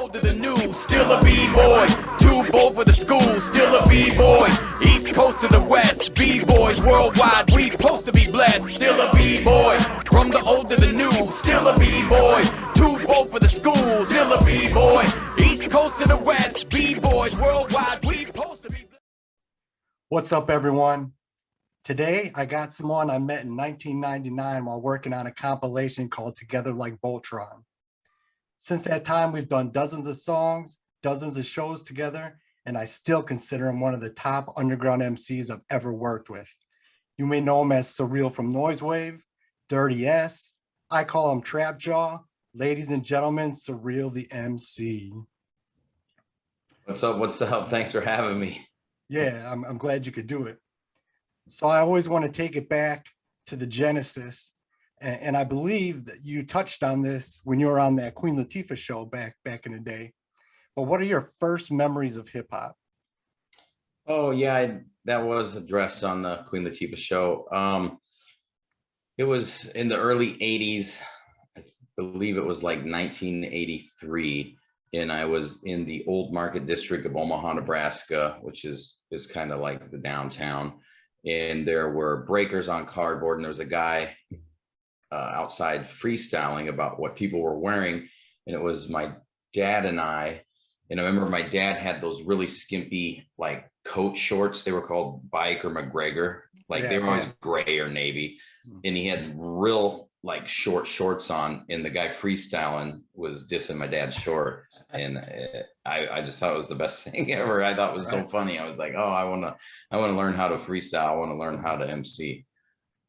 old to the new, still a B-boy. Too bold for the school, still a B-boy. East coast to the west, B-boys worldwide, we supposed to be blessed. Still a B-boy. From the old to the new, still a B-boy. Too bold for the school, still a B-boy. East coast to the west, B-boys worldwide, we supposed to be blessed. What's up, everyone? Today, I got someone I met in 1999 while working on a compilation called Together Like Voltron. Since that time, we've done dozens of songs, dozens of shows together, and I still consider him one of the top underground MCs I've ever worked with. You may know him as Surreal from Noizewave, Dirty S. I call him Trap Jaw. Ladies and gentlemen, Surreal the MC. What's up? What's up? Thanks for having me. Yeah, I'm glad you could do it. So I always want to take it back to the genesis. And I believe that you touched on this when you were on that Queen Latifah show back in the day. But what are your first memories of hip hop? Oh yeah, that was addressed on the Queen Latifah show. It was in the early 80s. I believe it was like 1983. And I was in the Old Market District of Omaha, Nebraska, which is kind of like the downtown. And there were breakers on cardboard, and there was a guy outside freestyling about what people were wearing. And it was my dad and I. And I remember my dad had those really skimpy like coat shorts. They were called Bike or McGregor. Like they were always gray or navy. And he had real like short shorts on, and the guy freestyling was dissing my dad's shorts. And I just thought it was the best thing ever. I thought it was so funny. I was like, oh, I want to learn how to freestyle. I want to learn how to MC.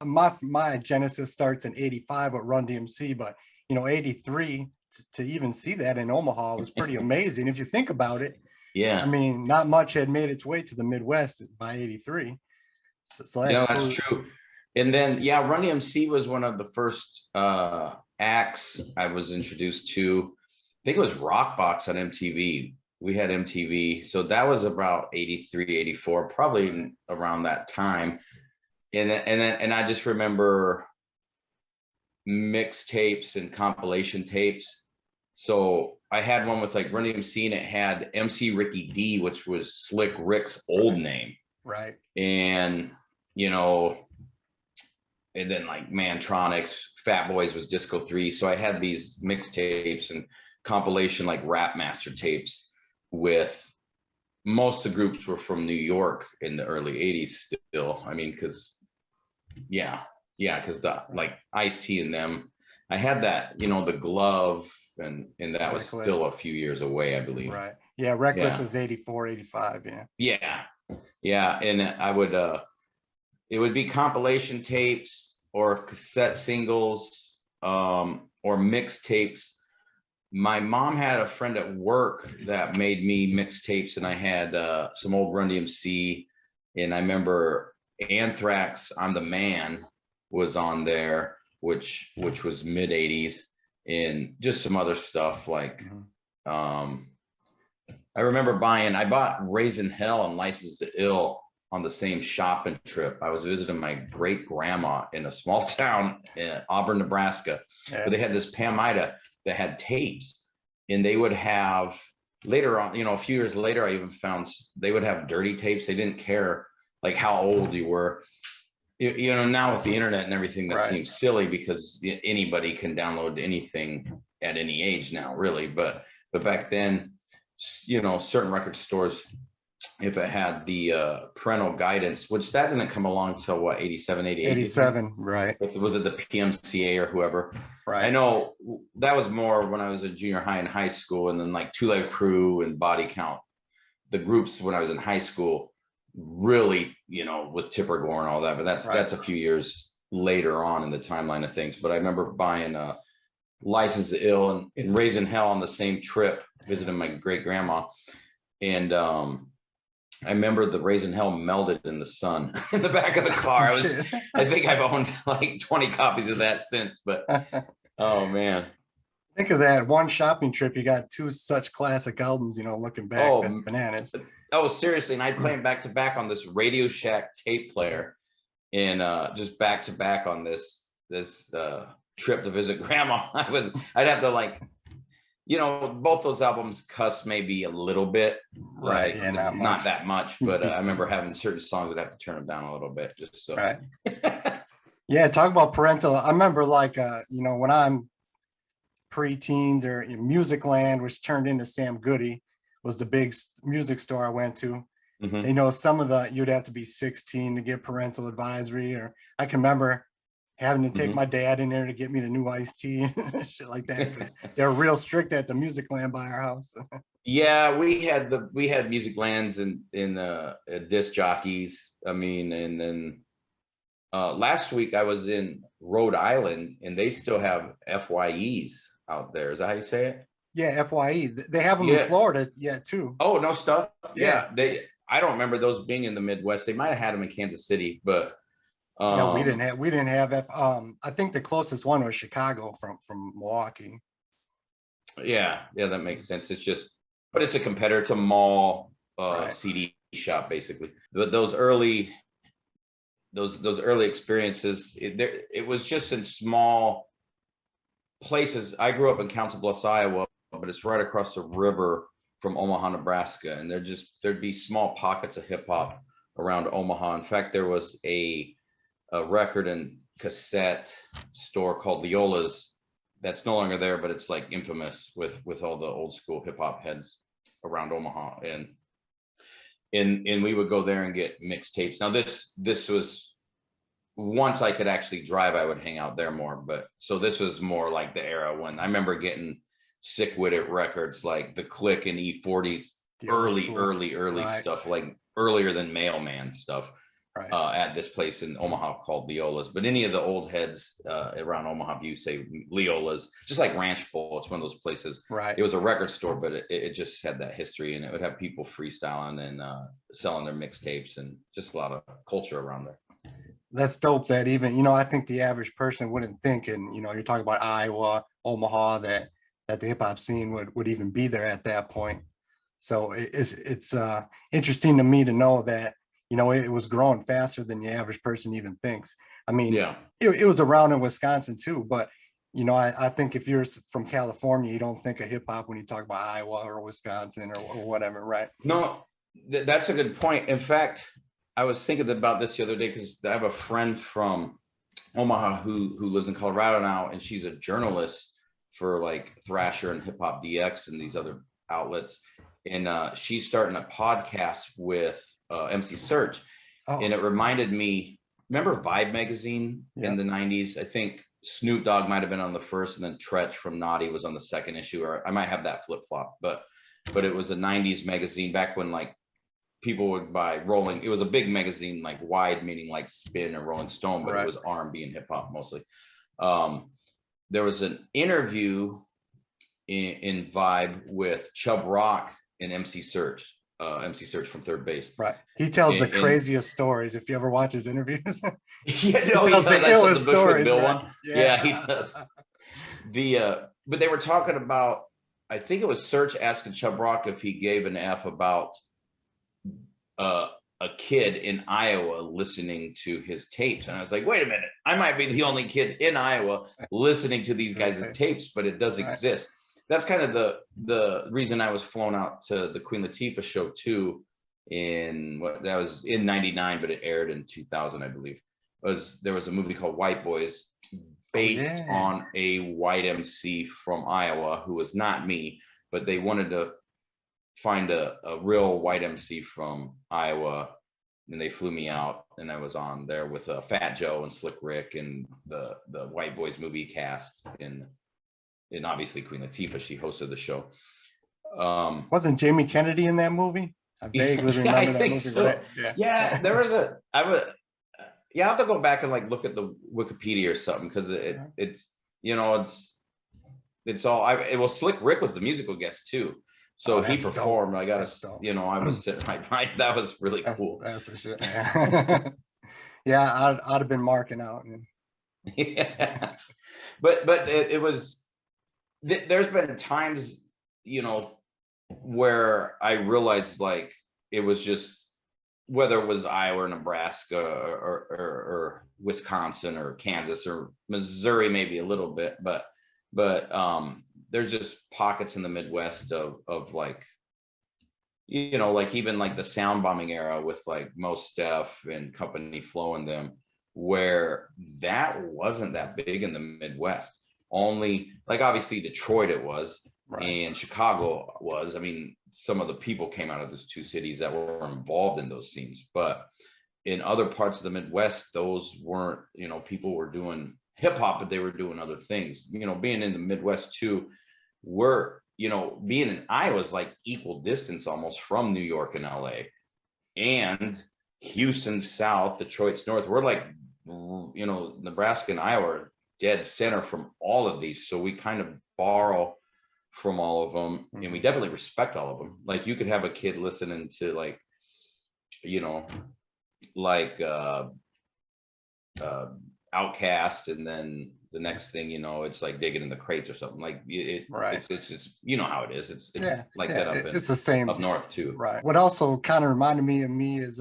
My genesis starts in 85 with Run DMC, but 83 to even see that in Omaha was pretty amazing. If you think about it, I mean, not much had made its way to the Midwest by 83. So that's true. And then, Run DMC was one of the first acts I was introduced to. I think it was Rockbox on MTV. We had MTV. So that was about 83, 84, probably around that time. And I just remember mixtapes and compilation tapes. So I had one with like Run DMC, and it had MC Ricky D, which was Slick Rick's old name. Right. And, and then like Mantronics, Fat Boys was Disco 3. So I had these mixtapes and compilation like Rap Master tapes with most of the groups were from New York in the early 80s still. I mean, because the like Ice-T and them, I had that, the Glove, and that was still a few years away, I believe. Right. Yeah, Reckless was 84, 85, Yeah, and I would it would be compilation tapes or cassette singles or mixtapes. My mom had a friend at work that made me mixtapes, and I had some old Run DMC, and I remember Anthrax, I'm the Man was on there, which was mid 80s, and just some other stuff like I remember I bought Raising Hell and License to Ill on the same shopping trip. I was visiting my great grandma in a small town in Auburn, Nebraska, where they had this Pam Ida that had tapes, and they would have later on, a few years later, I even found they would have dirty tapes. They didn't care like how old you were. Now with the internet and everything, that seems silly because anybody can download anything at any age now, really. But back then, certain record stores, if it had the parental guidance, which that didn't come along till what, 87, 88? 87, right. Was it the PMCA or whoever? Right. I know that was more when I was in junior high and high school, and then like Two Live Crew and Body Count, the groups when I was in high school, really, with Tipper Gore and all that, but that's a few years later on in the timeline of things. But I remember buying License to Ill and Raising Hell on the same trip, visiting my great grandma, and I remember the Raising Hell melted in the sun in the back of the car. I think I've owned like 20 copies of that since, but oh man. Think of that, one shopping trip, you got two such classic albums, looking back, that's bananas. Oh, seriously, and I play them back to back on this Radio Shack tape player, and just back to back on this trip to visit grandma. I'd have to like you know, both those albums cuss maybe a little bit, Right. like Yeah, not not much. that much, but I remember having certain songs that have to turn them down a little bit just so. Right. Yeah, talk about parental. I remember like you know, when I'm pre-teens or in Music Land, which turned into Sam Goody, was the big music store I went to. Mhm. You know, some of the you'd have to be 16 to get parental advisory, or I can remember having to take my dad in there to get me the new iced tea and shit like that, because they're real strict at the Music Land by our house. Yeah, we had music lands in disc jockeys. I mean, and then last week I was in Rhode Island and they still have FYEs out there. Is that how you say it? Yeah, FYE. They have them in Yeah. Florida yet too. Oh, no stuff. Yeah. Yeah, I don't remember those being in the Midwest. They might have had them in Kansas City, but Yeah, we didn't have I think the closest one was Chicago from Milwaukee. yeah, that makes sense. It's just, but it's a competitor to mall Right. CD shop basically. But those early experiences, it was just in small places. I grew up in Council Bluffs, Iowa, but it's right across the river from Omaha, Nebraska, and there'd be small pockets of hip hop around Omaha. In fact, there was a record and cassette store called Leola's that's no longer there, but it's like infamous with all the old school hip hop heads around Omaha, and we would go there and get mixtapes. Now this was, once I could actually drive, I would hang out there more. But so this was more like the era when I remember getting Sick With It records, like the Click and E40s, early Right. stuff, like earlier than Mailman stuff. Right. At this place in Omaha called Leola's. But any of the old heads around Omaha, if you say Leola's, just like Ranch Bowl, it's one of those places. Right. It was a record store, but it just had that history, and it would have people freestyling and selling their mixtapes, and just a lot of culture around there. That's dope that even, you know, I think the average person wouldn't think, and, you know, you're talking about Iowa, Omaha, that the hip hop scene would even be there at that point. So it's interesting to me to know that, you know, it was growing faster than the average person even thinks. I mean, Yeah, it was around in Wisconsin too, but, you know, I think if you're from California, you don't think of hip hop when you talk about Iowa or Wisconsin or whatever, right? no, that's a good point. In fact, I was thinking about this the other day because I have a friend from Omaha who lives in Colorado now, and she's a journalist for like Thrasher and Hip Hop DX and these other outlets, and she's starting a podcast with MC Search, and it reminded me. Remember Vibe magazine in the 90s? I think Snoop Dogg might have been on the first, and then Tretch from Naughty was on the second issue, or I might have that flip flop, but it was a 90s magazine back when like people would buy Rolling. It was a big magazine, like wide, meaning like Spin or Rolling Stone, but it was R&B and hip hop mostly. There was an interview in Vibe with Chubb Rock and MC Search from Third Base. Right. He tells the craziest stories. If you ever watch his interviews, yeah, no, he tells the illest stories. Bill one. Yeah, he does. But they were talking about, I think it was Search asking Chubb Rock if he gave an F about a kid in Iowa listening to his tapes, and I was like, wait a minute, I might be the only kid in Iowa listening to these guys' tapes, but it does exist. That's kind of the reason I was flown out to the Queen Latifah show too. That was in '99, but it aired in 2000, I believe. There was a movie called White Boys based on a white MC from Iowa who was not me, but they wanted to find a real white MC from Iowa, and they flew me out, and I was on there with Fat Joe and Slick Rick and the White Boys movie cast, and obviously Queen Latifah. She hosted the show. Wasn't Jamie Kennedy in that movie? I vaguely remember that movie. So. Right? Yeah, there was I have to go back and like look at the Wikipedia or something, because it's you know it's all well, Slick Rick was the musical guest too. So he performed. Dope. I gotta, you know, I was sitting right. That was really cool. That's the shit. Yeah, I'd have been marking out. Yeah, but it was. There's been times, you know, where I realized like it was just, whether it was Iowa or Nebraska or Wisconsin or Kansas or Missouri, maybe a little bit, but there's just pockets in the Midwest of like, you know, like even like the sound bombing era with like Mos Def and Company Flow and them, where that wasn't that big in the Midwest. Only like obviously Detroit it was, Right. and Chicago was. I mean, some of the people came out of those two cities that were involved in those scenes, but in other parts of the Midwest, those weren't, you know, people were doing hip hop, but they were doing other things. You know, being in the Midwest too, we're, you know, being in Iowa's like equal distance almost from New York and LA, and Houston's south, Detroit's north. We're like, you know, Nebraska and Iowa are dead center from all of these. So we kind of borrow from all of them, and we definitely respect all of them. Like you could have a kid listening to like, you know, like Outcast, and then the next thing you know, it's like Digging in the Crates or something. Like Right. it's just, you know how it is. It's Yeah, like yeah, that it's the same. up north too. Right. What also kind of reminded me of me is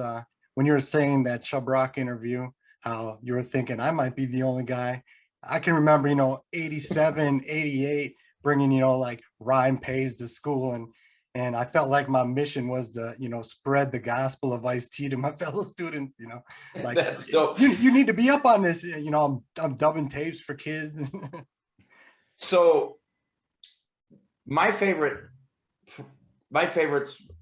when you were saying that Chubb Rock interview, how you were thinking I might be the only guy. I can remember, you know, 87, 88, bringing, you know, like rhyme pays to school, and I felt like my mission was to, you know, spread the gospel of Ice-T to my fellow students, you know, like That's dope. you need to be up on this, you know, I'm dubbing tapes for kids. So my favorites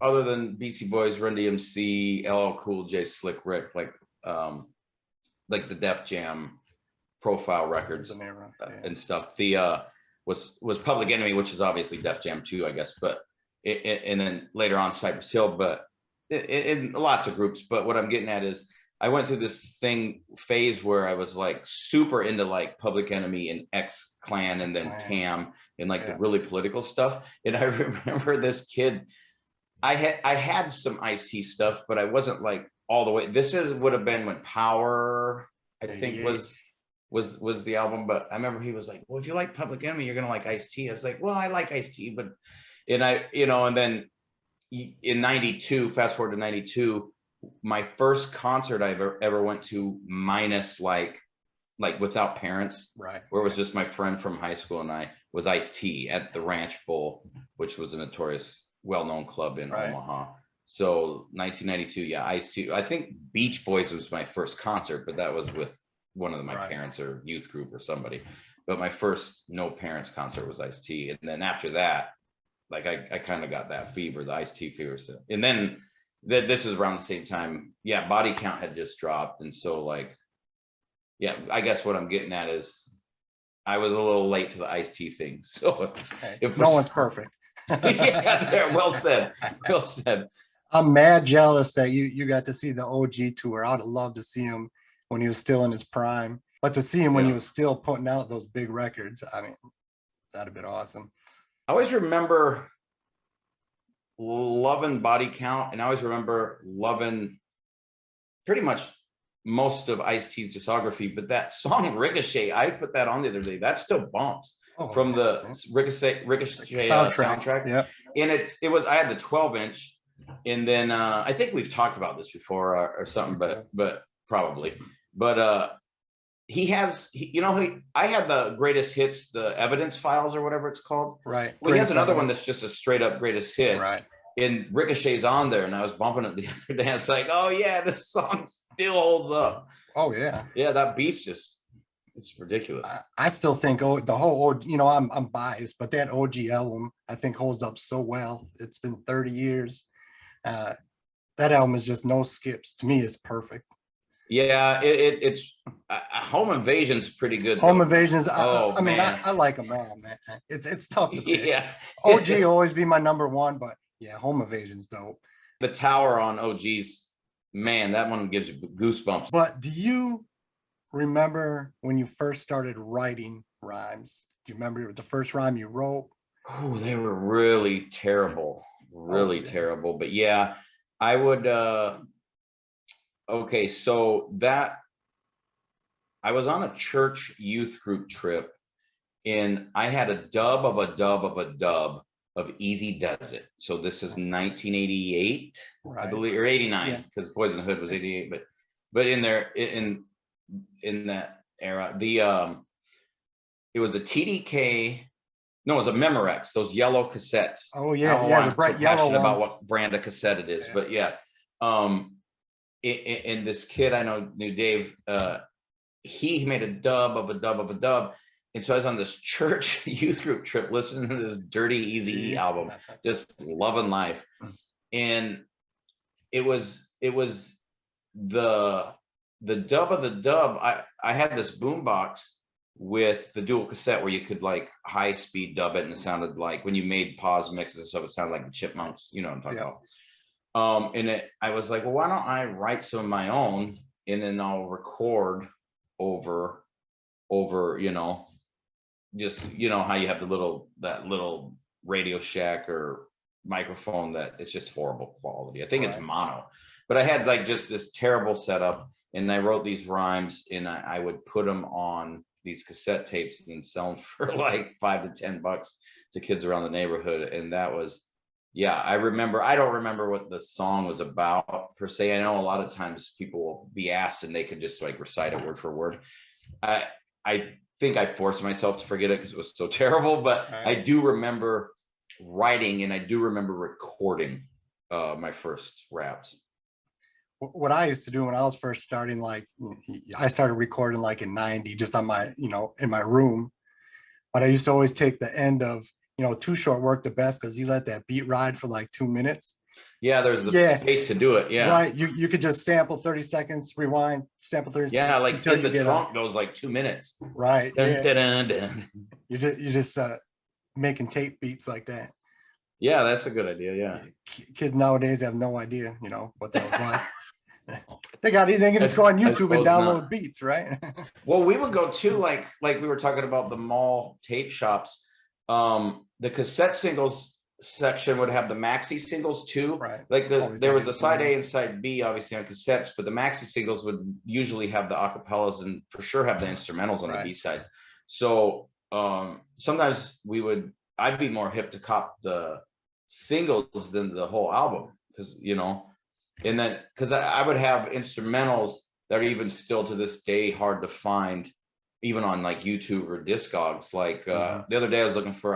other than Beastie Boys, Run DMC, LL Cool J, Slick Rick, like the Def Jam Profile records and stuff. The was Public Enemy, which is obviously Def Jam too, I guess, but and then later on Cypress Hill, but in lots of groups. But what I'm getting at is I went through this phase where I was like super into like Public Enemy and X Clan and then Cam and like the really political stuff. And I remember this kid, I had some Ice-T stuff, but I wasn't like all the way. This would have been when Power, I think, was the album. But I remember he was like, well, if you like Public Enemy, you're gonna like Ice-T. I was like, well, I like Ice-T, but and then in 92, fast forward to 92, my first concert I ever went to, minus like without parents, right, where it was just my friend from high school and I, was Ice-T at the Ranch Bowl, which was a notorious, well-known club in Omaha. So 1992, yeah, Ice-T. I think Beach Boys was my first concert, but that was with one of my parents or youth group or somebody. But my first no parents concert was Ice-T, and then after that, like I kind of got that fever, the Ice-T fever. So, and then this is around the same time, yeah, Body Count had just dropped, and so like, yeah, I guess what I'm getting at is I was a little late to the Ice-T thing. So if no one's perfect. Yeah, there, well said, well said. I'm mad jealous that you got to see the OG tour. I'd have loved to see him when he was still in his prime, but to see him when he was still putting out those big records, I mean, that'd have been awesome. I always remember loving Body Count, and I always remember loving pretty much most of Ice-T's discography, but that song Ricochet, I put that on the other day, that still bumps from the Ricochet soundtrack. Yeah. And it was, I had the 12-inch, and then I think we've talked about this before or something, but probably, but I had the greatest hits, the evidence files or whatever it's called. Right. Well, he has another one that's just a straight up greatest hit. Right. And Ricochet's on there, and I was bumping it the other day. It's like, oh yeah, this song still holds up. Oh yeah. Yeah, that beat's it's ridiculous. I still think the whole, you know, I'm biased, but that OG album I think holds up so well. It's been 30 years. That album is just no skips. To me, it's perfect. Yeah, it's Home Invasion's pretty good. Home Invasion's. I mean, I like them all, man. It's tough to pick. Yeah, OG will always be my number one, but yeah, Home Invasion's dope. The Tower on OG's, man, that one gives you goosebumps. But do you remember when you first started writing rhymes? Do you remember the first rhyme you wrote? Oh, they were really terrible, terrible. But yeah, I would. Okay, so that I was on a church youth group trip, and I had a dub of a dub of a dub of Easy Does It. So this is 1988, I believe, or 89, because Boys in the Hood was 88. But in there, in that era, it was a TDK. No, it was a Memorex, those yellow cassettes. Oh I yeah, don't know yeah, why the I'm bright so yellow passionate about ones. what brand of cassette it is, Yeah. but yeah. And this kid I knew Dave, he made a dub of a dub of a dub. And so I was on this church youth group trip listening to this Dirty Easy album, just loving life. And it was the dub of the dub. I had this boombox with the dual cassette where you could like high speed dub it, and it sounded like when you made pause mixes and stuff, it sounded like the Chipmunks, you know what I'm talking about. And I was like, well, why don't I write some of my own, and then I'll record over, you know, just, you know, how you have that little Radio Shack or microphone that it's just horrible quality. I think it's mono, but I had like just this terrible setup, and I wrote these rhymes, and I would put them on these cassette tapes and sell them for like $5 to $10 to kids around the neighborhood. And that was, yeah, I don't remember what the song was about per se. I know a lot of times people will be asked and they could just like recite it word for word. I think I forced myself to forget it because it was so terrible, but I do remember writing, and I do remember recording my first raps. What I used to do when I was first starting, like I started recording like in 90, just on my, you know, in my room. But I used to always take the end of, you know, Too Short worked the best because you let that beat ride for like 2 minutes. Yeah, there's the space to do it. Yeah. Right. You could just sample 30 seconds, rewind, sample 30 Yeah, like until In you the Trunk goes like 2 minutes. Right. Dun, Yeah. dun, dun, dun. You're just making tape beats like that. Yeah, that's a good idea. Yeah. Kids nowadays have no idea, you know, what that was like. They can just go on YouTube and suppose download not. beats, right? Well, we would go to like we were talking about the mall tape shops. The cassette singles section would have the maxi singles too. Right. Like Always there had was a side A instrumentals. and side B, obviously on cassettes, but the maxi singles would usually have the acapellas and for sure have the instrumentals on the B side. So sometimes I'd be more hip to cop the singles than the whole album, because you know, and then because I would have instrumentals that are even still to this day hard to find, even on like YouTube or Discogs. Like the other day I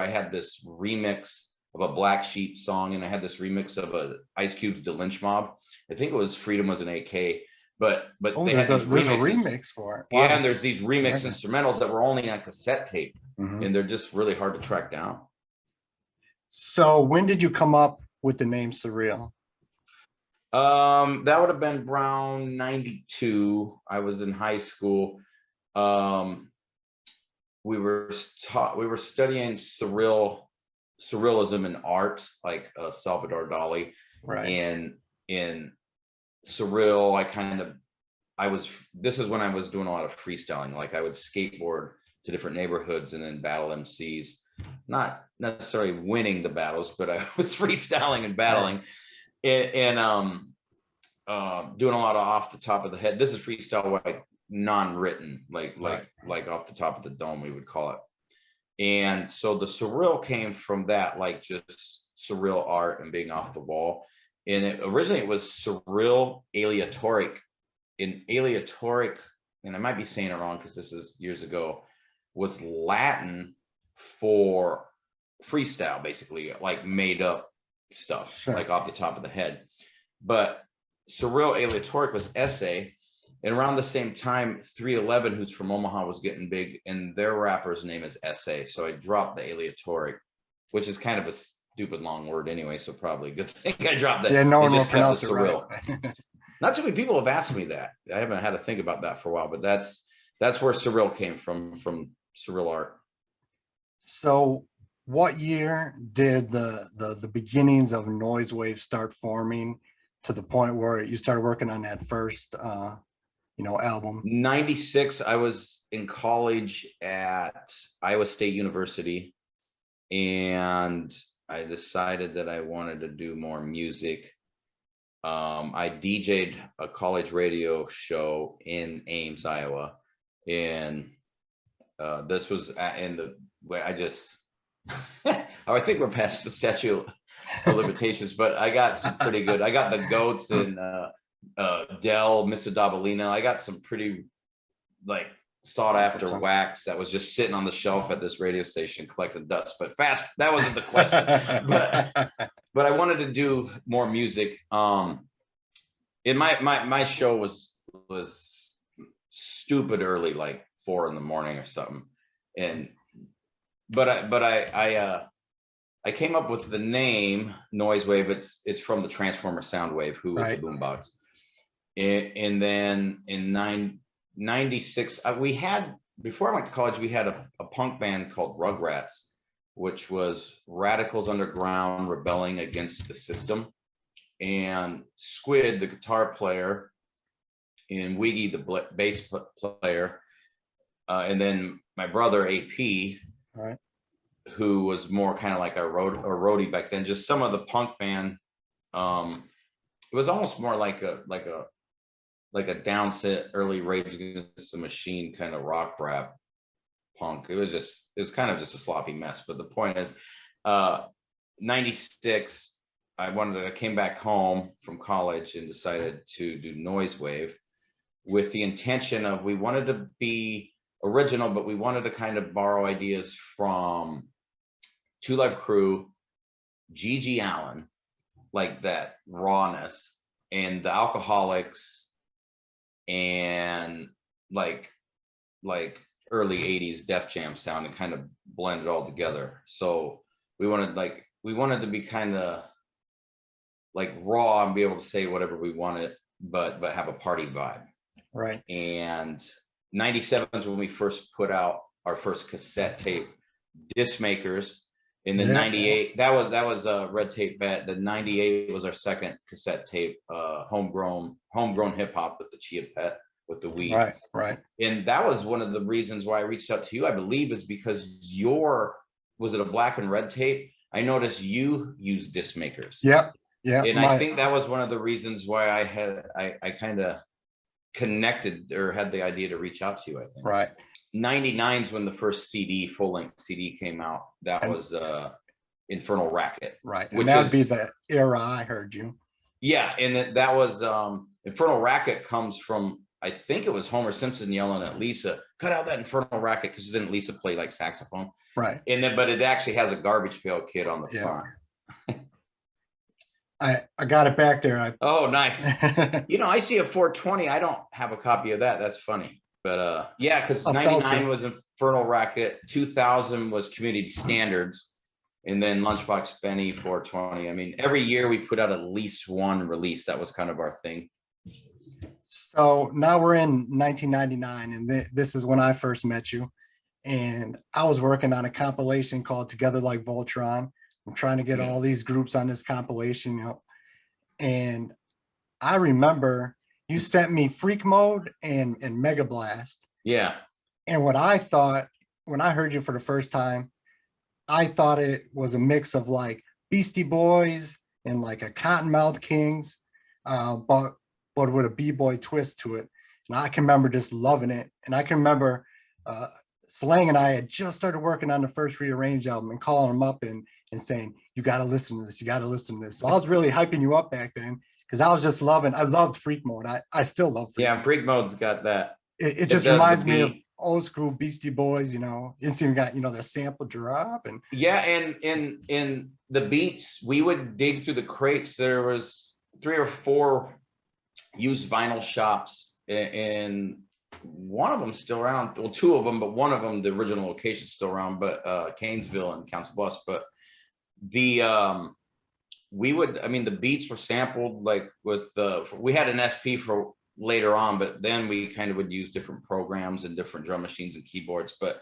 had this remix of a Black Sheep song, and I had this remix of a Ice Cube's The Lynch Mob. I think it was Freedom Was an AK, but they had these there's a remixes. remix for it. Yeah, Wow. and there's these remix instrumentals that were only on cassette tape, and they're just really hard to track down. So when did you come up with the name Surreal? That would have been around 92. I was in high school. We were studying surrealism in art, like Salvador Dali. Right. And in surreal, this is when I was doing a lot of freestyling. Like I would skateboard to different neighborhoods and then battle MCs, not necessarily winning the battles, but I was freestyling and battling. And doing a lot of off the top of the head. This is freestyle, like non-written, like off the top of the dome, we would call it. And so the surreal came from that, like just surreal art and being off the wall. And originally it was surreal aleatoric. In aleatoric, and I might be saying it wrong because this is years ago, was Latin for freestyle, basically, like made up stuff, like off the top of the head. But surreal aleatoric was essay, and around the same time 311, who's from Omaha, was getting big, and their rapper's name is Essay, so I dropped the aleatoric, which is kind of a stupid long word anyway, so probably a good thing I dropped that. Yeah, no one will just kept pronounce the it surreal. right. Not too many people have asked me that. I haven't had to think about that for a while, but that's where surreal came from surreal art. So what year did the beginnings of Noizewave start forming to the point where you started working on that first album? 96. I was in college at Iowa State University, and I decided that I wanted to do more music. I DJ'd a college radio show in Ames, Iowa, and this was in the way I think we're past the statute of limitations, but I got some pretty good. I got the Goats and Dell, Mr. Dabalina. I got some pretty like sought after wax that was just sitting on the shelf at this radio station collecting dust. But that wasn't the question. but I wanted to do more music. In my show was stupid early, like 4 a.m. or something. But I came up with the name Noizewave. It's from the Transformer Soundwave, who was the boombox. And then in 96, we had, before I went to college, we had a punk band called Rugrats, which was radicals underground rebelling against the system. And Squid, the guitar player, and Wiggy, the bass player, and then my brother AP, who was more kind of like a roadie back then. Just some of the punk band. It was almost more like a downset early Rage Against the Machine kind of rock rap punk. It was kind of just a sloppy mess. But the point is, 96, I came back home from college and decided to do Noizewave with the intention of, we wanted to be original, but we wanted to kind of borrow ideas from Two Live Crew, Gigi Allen, like that rawness, and the Alcoholics, and like early 80s Def Jam sound, and kind of blend it all together. So we wanted to be kind of like raw and be able to say whatever we wanted, but have a party vibe. Right. And 97 is when we first put out our first cassette tape, Disc Makers. In the 98, that was a Red Tape Bet. The 98 was our second cassette tape, homegrown hip hop with the Chia Pet, with the weed. Right. And that was one of the reasons why I reached out to you, I believe, is because was it a black and red tape? I noticed you use Disc Makers. Yep. And I think that was one of the reasons why I kind of connected or had the idea to reach out to you, I think. Right. 99 is when the first full-length CD came out. That was Infernal Racket. Right. And that would be the era I heard you. Yeah. And that was Infernal Racket comes from, I think it was Homer Simpson yelling at Lisa, cut out that Infernal Racket, because didn't Lisa play like saxophone? Right. And then, but it actually has a Garbage Pail Kid on the front. I got it back there. Oh, nice. I see a 420. I don't have a copy of that. That's funny. But yeah, because 99 was Infernal Racket, 2000 was Community Standards, and then Lunchbox Benny, 420. I mean, every year we put out at least one release. That was kind of our thing. So now we're in 1999, and this is when I first met you. And I was working on a compilation called Together Like Voltron. I'm trying to get all these groups on this compilation, And I remember you sent me Freak Mode and Mega Blast. Yeah. And what I thought, when I heard you for the first time, I thought it was a mix of like Beastie Boys and like a Cottonmouth Kings, but with a B-boy twist to it. And I can remember just loving it. And I can remember Slang and I had just started working on the first Rearrange album and calling him up and saying, you got to listen to this. You got to listen to this. So I was really hyping you up back then, because I loved Freak Mode. I still love Freak Mode. Freak Mode's got that. It just reminds me of old school Beastie Boys, It's even got, the sample drop. And yeah, and in the beats, we would dig through the crates. There was 3 or 4 used vinyl shops, and one of them still around. Well, 2 of them, but one of them, the original location, still around, but Canesville and Council Bluffs. But the beats were sampled like with we had an SP for later on, but then we kind of would use different programs and different drum machines and keyboards. But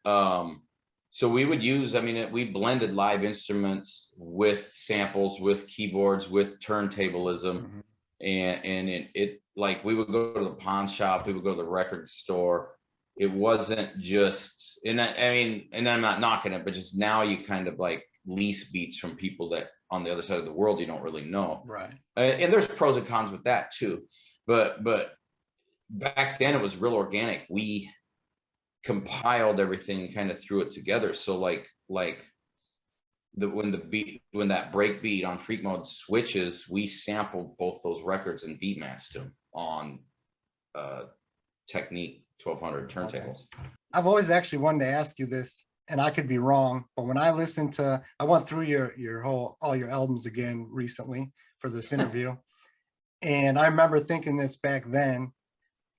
so we would use, we blended live instruments with samples, with keyboards, with turntablism. And it like, we would go to the pawn shop, we would go to the record store. It wasn't just, and I'm not knocking it, but just now you kind of like lease beats from people that on the other side of the world you don't really know. Right. And there's pros and cons with that too. But back then it was real organic. We compiled everything and kind of threw it together. So when that break beat on Freak Mode switches, we sampled both those records and beat matched them on Technique 1200 turntables. I've always actually wanted to ask you this, and I could be wrong, but when I listened to, I went through all your albums again recently for this interview, and I remember thinking this back then,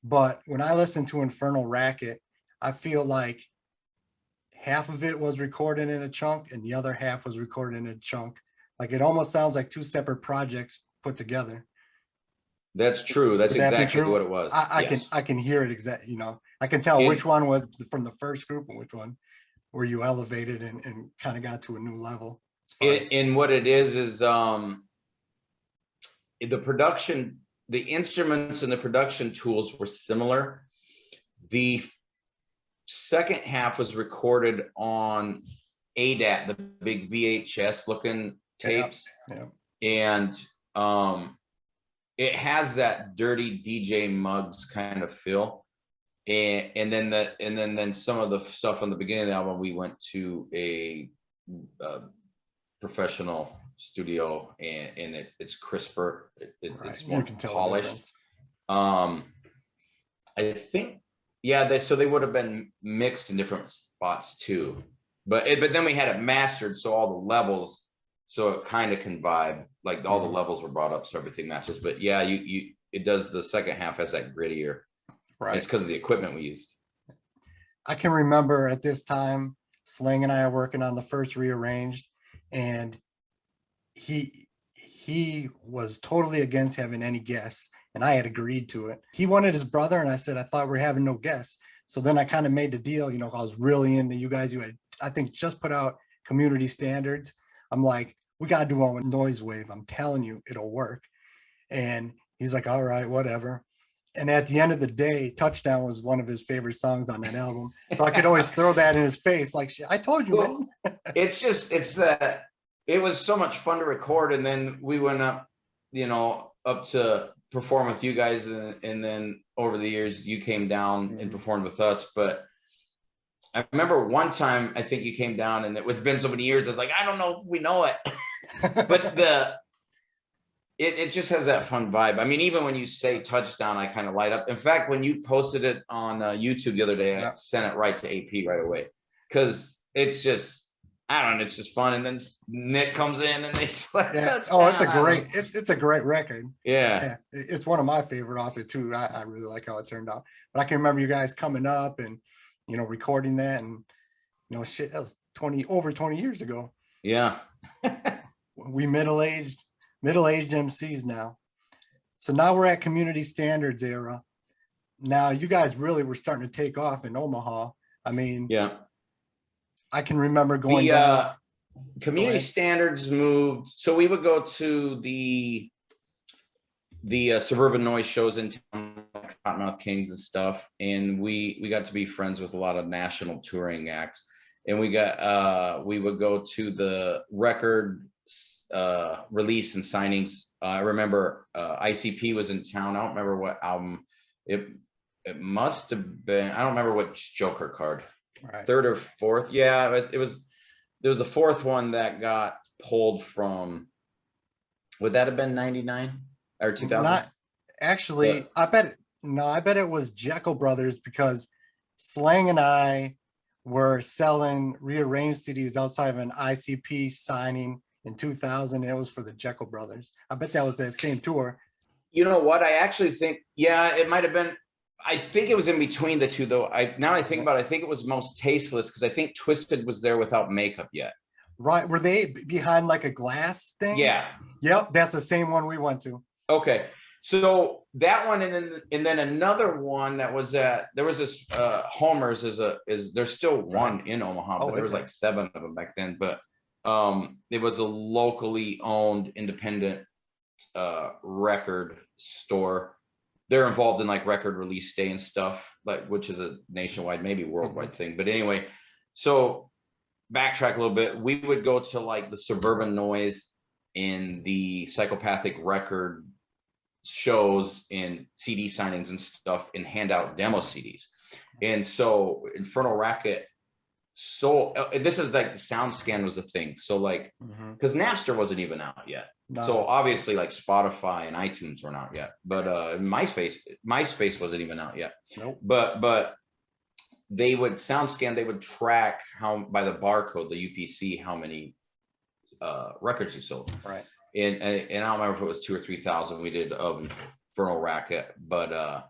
but when I listened to Infernal Racket, I feel like half of it was recorded in a chunk and the other half was recorded in a chunk. Like it almost sounds like two separate projects put together. That's true. That's exactly what it was. I can hear it exactly, I can tell which one was from the first group and which one where you elevated and kind of got to a new level. And what it is the production, the instruments and the production tools were similar. The second half was recorded on ADAT, the big VHS looking tapes. And it has that dirty DJ Muggs kind of feel. And then some of the stuff on the beginning of the album, we went to a professional studio, and it's crisper. It's more polished. I think, so they would have been mixed in different spots too. But then we had it mastered, so all the levels, so it kind of can vibe. Like all the levels were brought up, so everything matches. But yeah, it does. The second half has that grittier. Right. It's because of the equipment we used. I can remember at this time, Slang and I are working on the first Rearranged, and he was totally against having any guests, and I had agreed to it. He wanted his brother, and I said I thought we're having no guests. So then I kind of made the deal. I was really into you guys. You had, I think, just put out Community Standards. I'm like, we got to do one with Noizewave. I'm telling you, it'll work. And he's like, all right, whatever. And at the end of the day, Touchdown was one of his favorite songs on that album. So I could always throw that in his face. Like, I told you, man. It was so much fun to record. And then we went up, up to perform with you guys. And then over the years, you came down and performed with us. But I remember one time, I think you came down, and it's been so many years. I was like, I don't know if we know it. But it just has that fun vibe. I mean, even when you say Touchdown, I kind of light up. In fact, when you posted it on YouTube the other day, I sent it right to AP right away, because it's just, I don't know, it's just fun. And then Nick comes in and it's like, it's a great record. Yeah. It's one of my favorite off it too. I really like how it turned out. But I can remember you guys coming up and recording that, and that was over 20 years ago. Yeah. We middle-aged MCs now. So now we're at Community Standards era. Now you guys really were starting to take off in Omaha. I mean, I can remember going down. Community Standards moved. So we would go to the suburban noise shows in town, like Cottonmouth Kings and stuff. And we got to be friends with a lot of national touring acts. And we would go to the record release and signings. I remember ICP was in town. I don't remember what album. It must have been, I don't remember which Joker card. Right. Third or fourth. Yeah, there was the fourth one that got pulled from, would that have been 99 or 2000? Not actually. I bet it was Jekyll Brothers, because Slang and I were selling Rearranged CDs outside of an ICP signing in 2000. And it was for the Jekyll Brothers. I bet that was that same tour. You know what? I actually think, it might have been. I think it was in between the two, though. Now I think about it, I think it was Most Tasteless, because I think Twisted was there without makeup yet. Right. Were they behind like a glass thing? Yeah. Yep. That's the same one we went to. Okay. So that one, and then another one that was there was this Homer's there's still one in Omaha, but there was like 7 of them back then. But it was a locally owned independent record store. They're involved in like record release day and stuff, which is a nationwide, maybe worldwide thing. But anyway, so backtrack a little bit. We would go to like the Suburban Noise in the Psychopathic record shows and CD signings and stuff, and hand out demo CDs. And so Infernal Racket so this is like SoundScan was a thing. So like, because Napster wasn't even out yet. No. So obviously like Spotify and iTunes weren't out yet, but MySpace wasn't even out yet. Nope. But they would SoundScan, they would track how by the barcode, the UPC, how many records you sold. Right. And I don't remember if it was 2,000 or 3,000 we did of Infernal Racket, but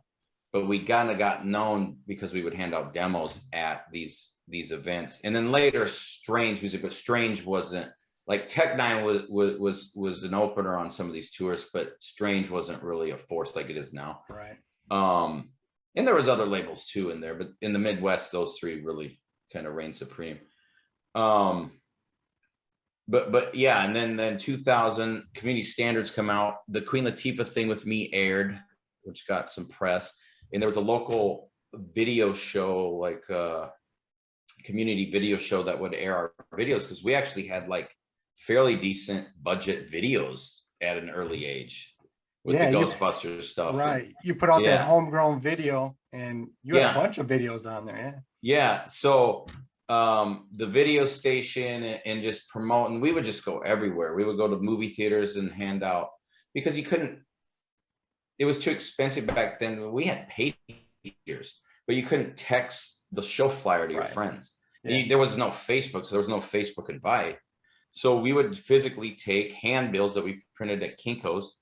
we kind of got known because we would hand out demos at these events. And then later Strange music, but Strange wasn't like Tech Nine was an opener on some of these tours, but Strange wasn't really a force like it is now. Right. And there was other labels too in there, but in the Midwest, those three really kind of reigned supreme. But yeah, and then 2000 Community Standards come out. The Queen Latifah thing with me aired, which got some press. And there was a local video show, like community video show that would air our videos, because we actually had like fairly decent budget videos at an early age with the Ghostbusters stuff. Right. You put out that homegrown video and you had a bunch of videos on there. Yeah. So the video station and just promoting, we would just go everywhere. We would go to movie theaters and hand out, because you couldn't, it was too expensive back then. We had pagers, but you couldn't text the show flyer to your friends. There was no Facebook, so there was no Facebook invite. So we would physically take handbills that we printed at Kinko's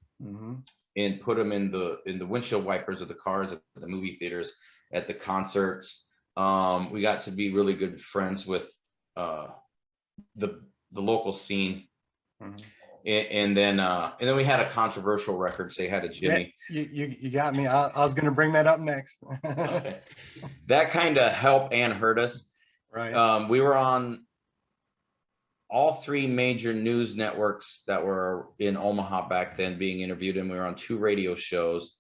and put them in the windshield wipers of the cars at the movie theaters, at the concerts. We got to be really good friends with the local scene. And then we had a controversial record. Say hi to Jimmy. Yeah, you got me. I was going to bring that up next. Okay. That kind of helped and hurt us. Right. We were on all three major news networks that were in Omaha back then being interviewed, and we were on 2 radio shows,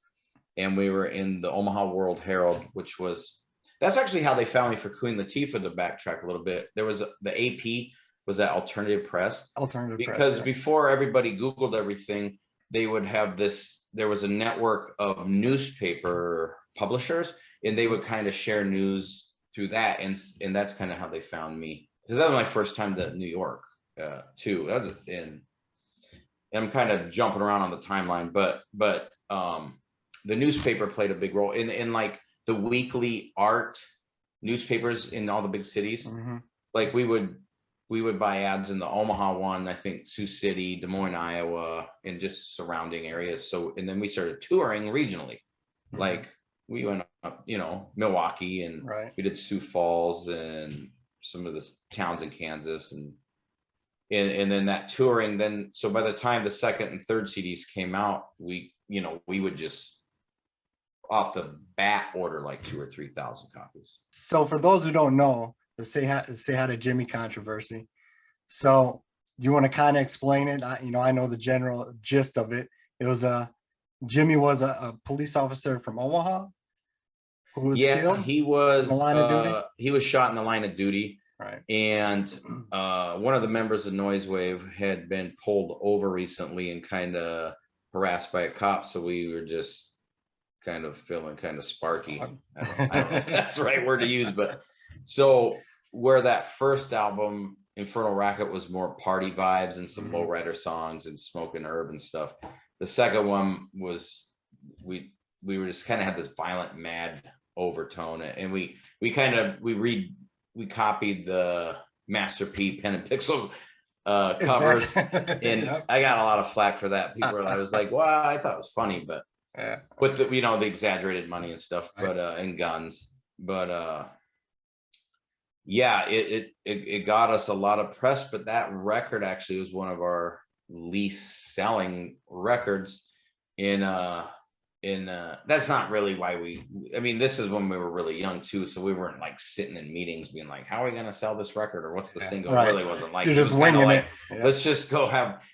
and we were in the Omaha World Herald, which was, that's actually how they found me for Queen Latifah. To backtrack a little bit, there was the AP was that Alternative Press. Because before everybody Googled everything, they would have this, there was a network of newspaper publishers, and they would kind of share news through that. And that's kind of how they found me, because that was my first time to New York too. And I'm kind of jumping around on the timeline, but the newspaper played a big role in like the weekly art newspapers in all the big cities. Like we would buy ads in the Omaha one, I think Sioux City, Des Moines, Iowa, and just surrounding areas. So, and then we started touring regionally. Like we went up, Milwaukee, and we did Sioux Falls and some of the towns in Kansas, and then that touring. Then, so by the time the second and third CDs came out, we would just off the bat order like 2,000 or 3,000 copies. So for those who don't know, let's say hi to Jimmy controversy. So you want to kind of explain it? I know the general gist of it. It was Jimmy was a police officer from Omaha who was killed. He was in the line of duty? He was shot in the line of duty. Right. And one of the members of Noizewave had been pulled over recently and kind of harassed by a cop. So we were just kind of feeling kind of sparky. I don't know if that's the right word to use, but so where that first album, Infernal Racket, was more party vibes and some lowrider songs and smoking herb and stuff. The second one was we were just kind of had this violent, mad overtone, and we copied the Master P Pen and Pixel covers, and I got a lot of flack for that. I was like, well, I thought it was funny, but with the the exaggerated money and stuff, but and guns, but yeah, it got us a lot of press, but that record actually was one of our least selling records in that's not really why this is when we were really young too, so we weren't like sitting in meetings being like, how are we going to sell this record, or what's the single? It really wasn't like, you're just winging it. Let's just go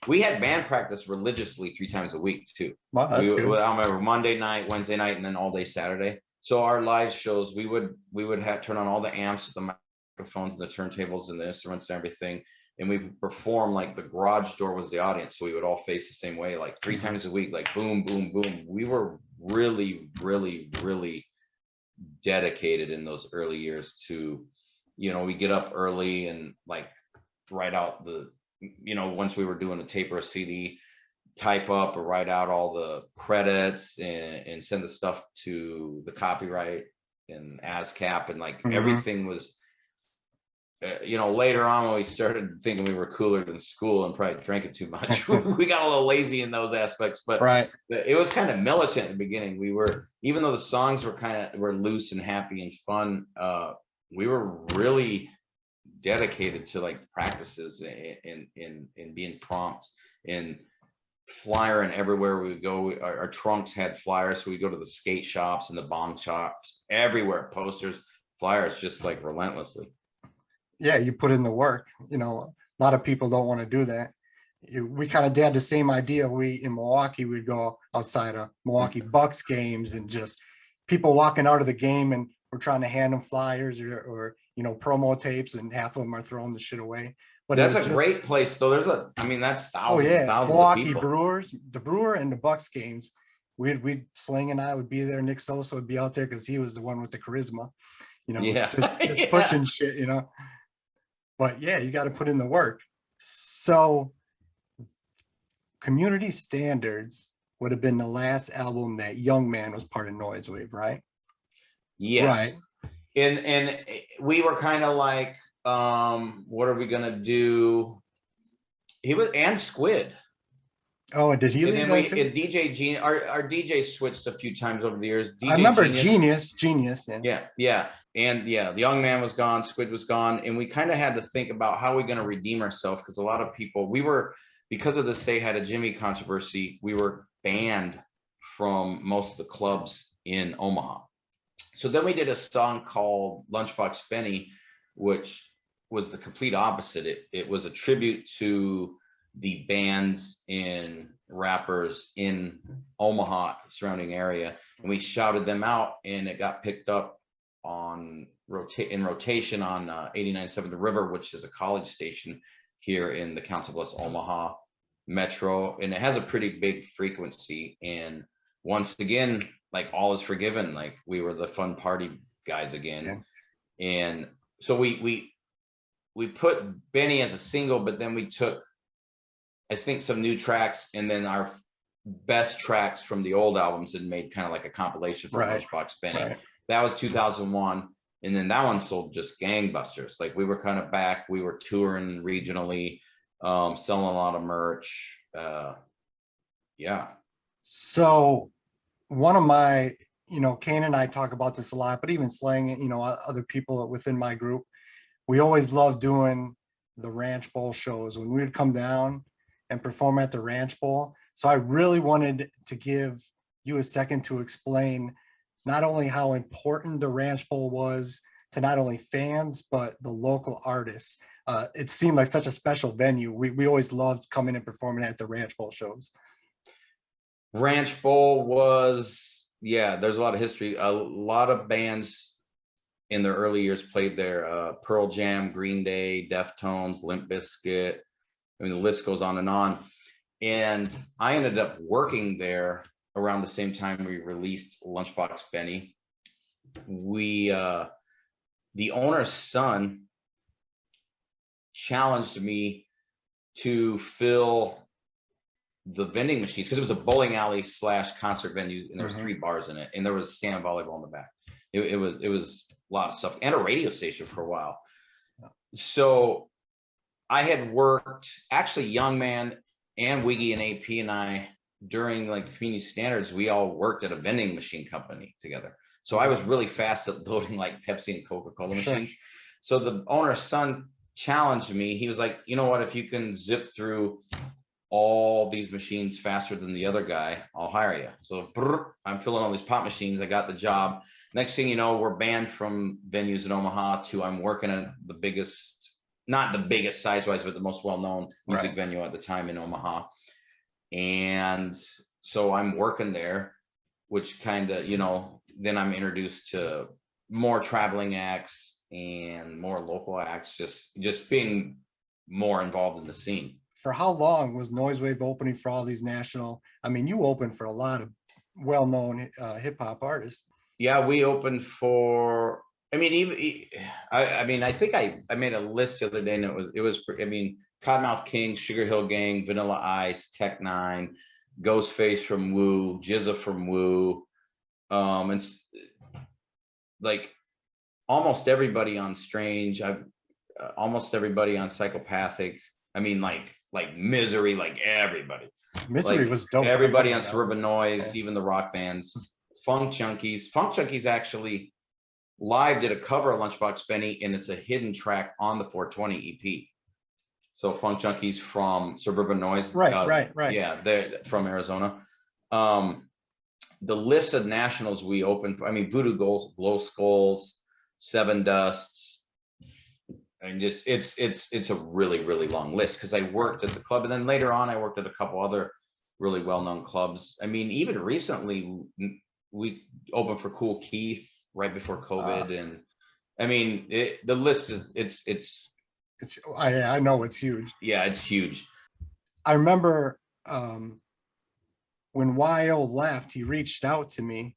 we had band practice religiously 3 times a week too. Wow, that's good. I remember Monday night, Wednesday night, and then all day Saturday. So our live shows, we would have turn on all the amps, the microphones and the turntables and the instruments and everything, and we perform like the garage door was the audience, so we would all face the same way, like 3 times a week, like boom, boom, boom. We were really, really, really dedicated in those early years to we get up early and like write out the, once we were doing a tape or a CD, type up or write out all the credits and send the stuff to the copyright and ASCAP, and like everything was, later on when we started thinking we were cooler than school and probably drank it too much, we got a little lazy in those aspects, but it was kind of militant at the beginning. We were, even though the songs were loose and happy and fun, we were really dedicated to like practices and being prompt and flyering everywhere we would go. Our trunks had flyers, so we go to the skate shops and the bong shops everywhere, posters, flyers, just like relentlessly. Yeah, you put in the work. A lot of people don't want to do that. We kind of had the same idea. In Milwaukee, we'd go outside of Milwaukee Bucks games and just people walking out of the game, and we're trying to hand them flyers or promo tapes, and half of them are throwing the shit away. But that's a great place though. That's thousands and thousands Milwaukee of people. Brewers, the Brewer and the Bucks games. We'd Sling and I would be there. Nick Sosa would be out there because he was the one with the charisma, just pushing shit, But yeah, you got to put in the work. So Community Standards would have been the last album that Young Man was part of Noizewave, right? Yes. Right. And we were kind of like, what are we gonna do? He was, and Squid. Oh, did he? And then DJ Genius, our DJ switched a few times over the years. DJ I remember Genius. Yeah. And the Young Man was gone, Squid was gone, and we kind of had to think about how we're gonna redeem ourselves, because a lot of people, because of the Say Hi to Jimmy controversy, we were banned from most of the clubs in Omaha. So then we did a song called Lunchbox Benny, which was the complete opposite. It was a tribute to the bands and rappers in Omaha surrounding area, and we shouted them out, and it got picked up on rotation on 89.7 The River, which is a college station here in the Council Bluffs, Omaha metro, and it has a pretty big frequency. And once again, like, all is forgiven, like we were the fun party guys again. And so we put Benny as a single, but then we took, I think, some new tracks, and then our best tracks from the old albums, and made kind of like a compilation for Lunchbox Benny. That was 2001, and then that one sold just gangbusters. Like, we were kind of back, we were touring regionally, selling a lot of merch. So one of my, Kane and I talk about this a lot, but even Slang, other people within my group, we always loved doing the Ranch Bowl shows when we would come down and perform at the Ranch Bowl. So I really wanted to give you a second to explain not only how important the Ranch Bowl was to not only fans, but the local artists. It seemed like such a special venue. We always loved coming and performing at the Ranch Bowl shows. Ranch Bowl was, there's a lot of history. A lot of bands in their early years played there. Pearl Jam, Green Day, Deftones, Limp Bizkit. I mean, the list goes on. And I ended up working there around the same time we released Lunchbox Benny. The owner's son challenged me to fill the vending machines, because it was a bowling alley / concert venue, and there was 3 bars in it, and there was stand volleyball in the back. It was a lot of stuff, and a radio station for a while. So I had worked, actually, Young Man and Wiggy and AP and I, during like Community Standards, we all worked at a vending machine company together. So I was really fast at loading like Pepsi and Coca-Cola machines. So the owner's son challenged me. He was like, you know what, if you can zip through all these machines faster than the other guy, I'll hire you. So I'm filling all these pop machines. I got the job. Next thing you know, we're banned from venues in Omaha to I'm working at the biggest, not the biggest size-wise, but the most well-known music venue at the time in Omaha. And so I'm working there, which kind of, then I'm introduced to more traveling acts and more local acts, just being more involved in the scene. For how long was Noizewave opening for all these national? I mean, you opened for a lot of well-known hip hop artists. Yeah, we opened for I mean, I mean, I think I made a list the other day, and it was. I mean, Cottonmouth King, Sugar Hill Gang, Vanilla Ice, Tech Nine, Ghostface from Woo, Jizza from Woo, and like almost everybody on Strange. I've almost everybody on Psychopathic. I mean, like Misery, like everybody. Misery Like was dope. everybody on that Suburban Noise, Yeah. even the rock bands. Funk Junkies. Funk Junkies actually live did a cover of Lunchbox Benny, and it's a hidden track on the 420 EP. So Funk Junkies from Suburban Noise. Right. Yeah, they're from Arizona. The list of nationals we opened, I mean, Voodoo Glow Skulls, Seven Dusts, and just it's a really, really long list because I worked at the club, and then later on I worked at a couple other really well-known clubs. I mean, even recently we opened for Cool Keith right before COVID, and I mean, the list is it's I know it's huge. yeah, it's huge. I remember when YO left, he reached out to me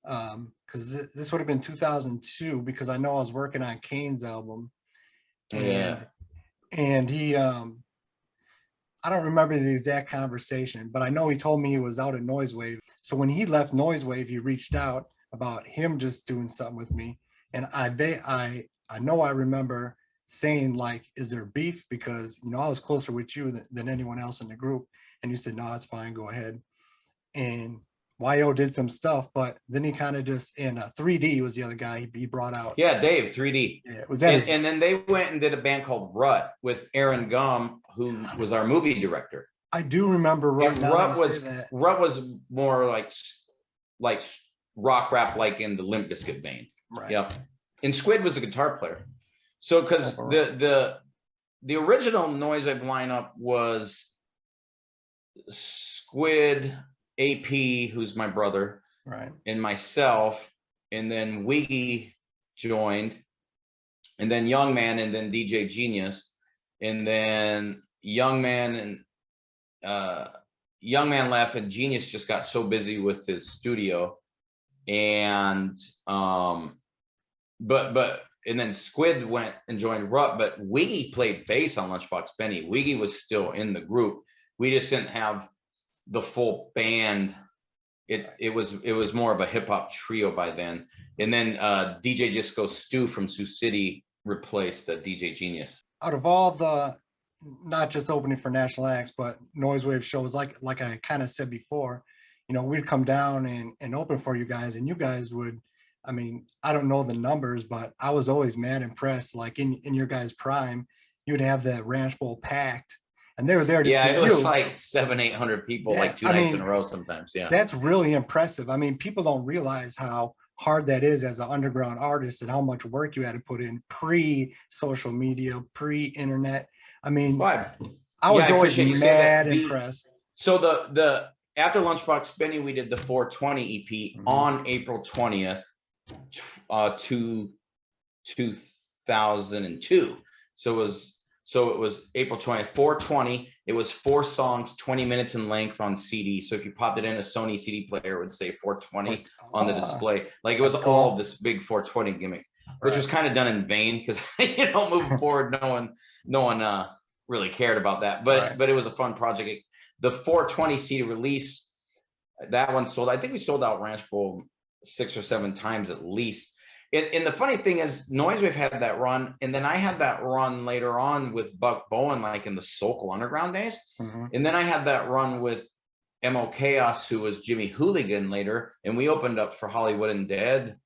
because this would have been 2002, because I know I was working on Kane's album, and he I don't remember the exact conversation, but I know he told me he was out at Noizewave. So when he left Noizewave, he reached out about him just doing something with me, and I know I remember saying, like, is there beef? Because, you know, I was closer with you than anyone else in the group. And you said, no, it's fine, go ahead. And YO did some stuff, but then he kind of just, and 3D was the other guy he brought out. Yeah, Dave, 3D. Yeah, was that and then they went and did a band called Rut with Aaron Gum, who was our movie director. I do remember Rut. And Rut was more like rock rap, like in the Limp Bizkit vein. Right. Yep. And Squid was a guitar player. So because the original Noizewave lineup was Squid, AP, who's my brother, right, and myself, and then Wiggy joined, and then Young Man, and then DJ Genius, and then Young Man left, and Genius just got so busy with his studio, and and then Squid went and joined Rut, but Wiggy played bass on Lunchbox Benny. Wiggy was still in the group. We just didn't have the full band. It was more of a hip hop trio by then. And then DJ Disco Stu from Sioux City replaced the DJ Genius. Out of all the, not just opening for national acts, but Noizewave shows, like I kind of said before, you know, we'd come down and open for you guys, and you guys would, I mean, I don't know the numbers, but I was always mad impressed. Like in your guys' prime, you'd have the Ranch Bowl packed, and they were there to see you. Yeah, it was like 700-800 people, like two nights in a row sometimes. Yeah, that's really impressive. I mean, people don't realize how hard that is as an underground artist, and how much work you had to put in pre-social media, pre-internet. I mean, I was always mad impressed. So the after Lunchbox Benny, we did the 420 EP on April 20th, 2002. So it was April 20th, 420. It was 4 songs, 20 minutes in length on CD. So if you popped it in a Sony CD player, it would say 420 on the display. Like it was all this big 420 gimmick, which was kind of done in vain because you know, moving forward, no one really cared about that. But it was a fun project. The 420 CD release, that one sold. I think we sold out Ranch Bowl 6 or 7 times at least. And the funny thing is, Noizewave had that run, and then I had that run later on with Buck Bowen, like in the Sokol Underground days. And then I had that run with MO Chaos, who was Jimmy Hooligan later, and we opened up for Hollywood and Dead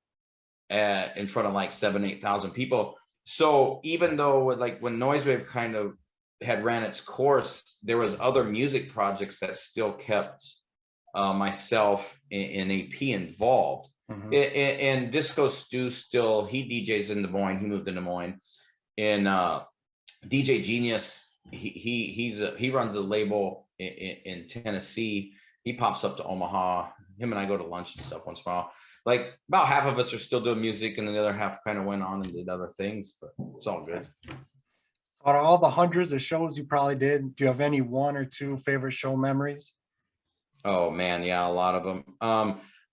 in front of like 7,000-8,000 people. So even though like when Noizewave kind of had ran its course, there was other music projects that still kept myself and AP involved. And Disco Stu still, he DJs in Des Moines. He moved to Des Moines. And DJ Genius, he runs a label in Tennessee. He pops up to Omaha. Him and I go to lunch and stuff once in a while. Like about half of us are still doing music, and the other half kind of went on and did other things, but it's all good. Out of all the hundreds of shows you probably did, do you have any 1 or 2 favorite show memories? Oh man, yeah, a lot of them.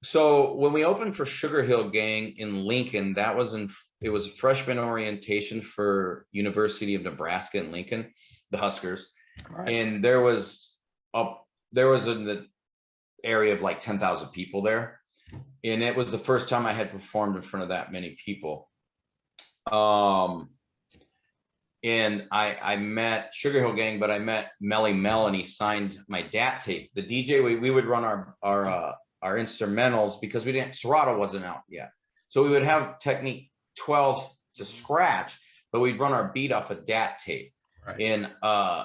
So when we opened for Sugar Hill Gang in Lincoln, that was in it was freshman orientation for University of Nebraska in Lincoln, the Huskers. Right. And there was in the area of like 10,000 people there. And it was the first time I had performed in front of that many people. And I met Sugar Hill Gang, but I met Melly Mel, and he signed my DAT tape. The DJ, we would run our instrumentals because Serato wasn't out yet. So we would have Technique 12s to scratch, but we'd run our beat off a DAT tape. Right. And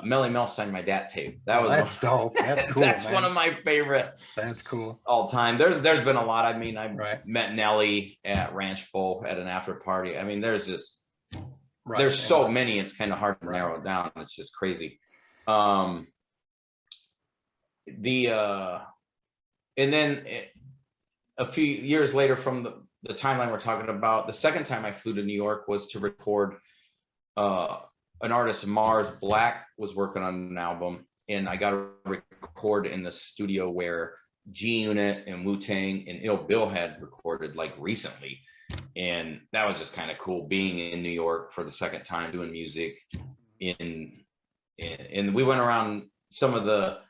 Melly Mel signed my DAT tape. That's dope. That's cool. That's man. one of my favorite. That's cool. All time. There's been a lot. I mean, I Right. met Nelly at Ranch Bowl at an after party. I mean, there's just Right. there's so many. It's kind of hard to narrow it down. It's just crazy. And then a few years later, from the timeline we're talking about, the second time I flew to New York was to record an artist, Mars Black, was working on an album, and I got to record in the studio where G-Unit and Wu-Tang and Ill Bill had recorded like recently. And that was just kind of cool, being in New York for the second time doing music. And we went around some of the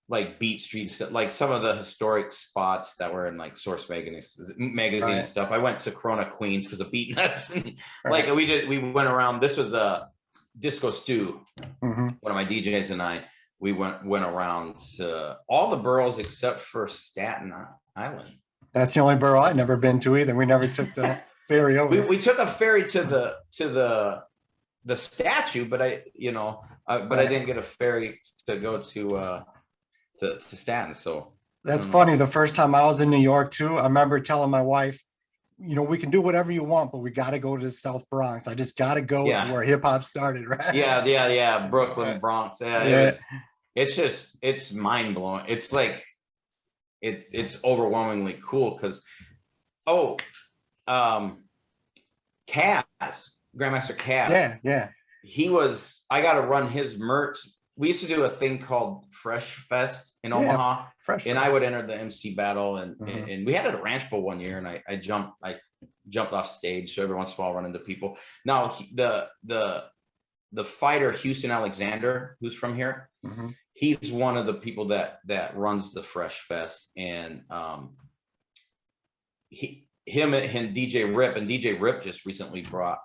like Beat Street, like some of the historic spots that were in like Source magazine Right. and stuff. I went to Corona, Queens because of Beat Nuts. And Right. like we went around. This was a Disco Stew, Mm-hmm. one of my DJs and I. We went around to all the boroughs except for Staten Island. That's the only borough I've never been to either. We never took the ferry over. We took a ferry to the statue, but I didn't get a ferry to go to Staten. So That's funny. The first time I was in New York too, I remember telling my wife, we can do whatever you want, but we got to go to the South Bronx. I just got to go to where hip hop started, right? Yeah. Brooklyn, right. Bronx. Yeah. It's mind blowing. It's like, it's overwhelmingly cool because, Kaz, Grandmaster Kaz. Yeah. I got to run his merch. We used to do a thing called Fresh Fest in Omaha, and I would enter the MC battle, and we had it at Ranch Bowl one year, and I jumped off stage, so every once in a while I run into people. Now the fighter Houston Alexander, who's from here, he's one of the people that runs the Fresh Fest, and him and DJ Rip just recently brought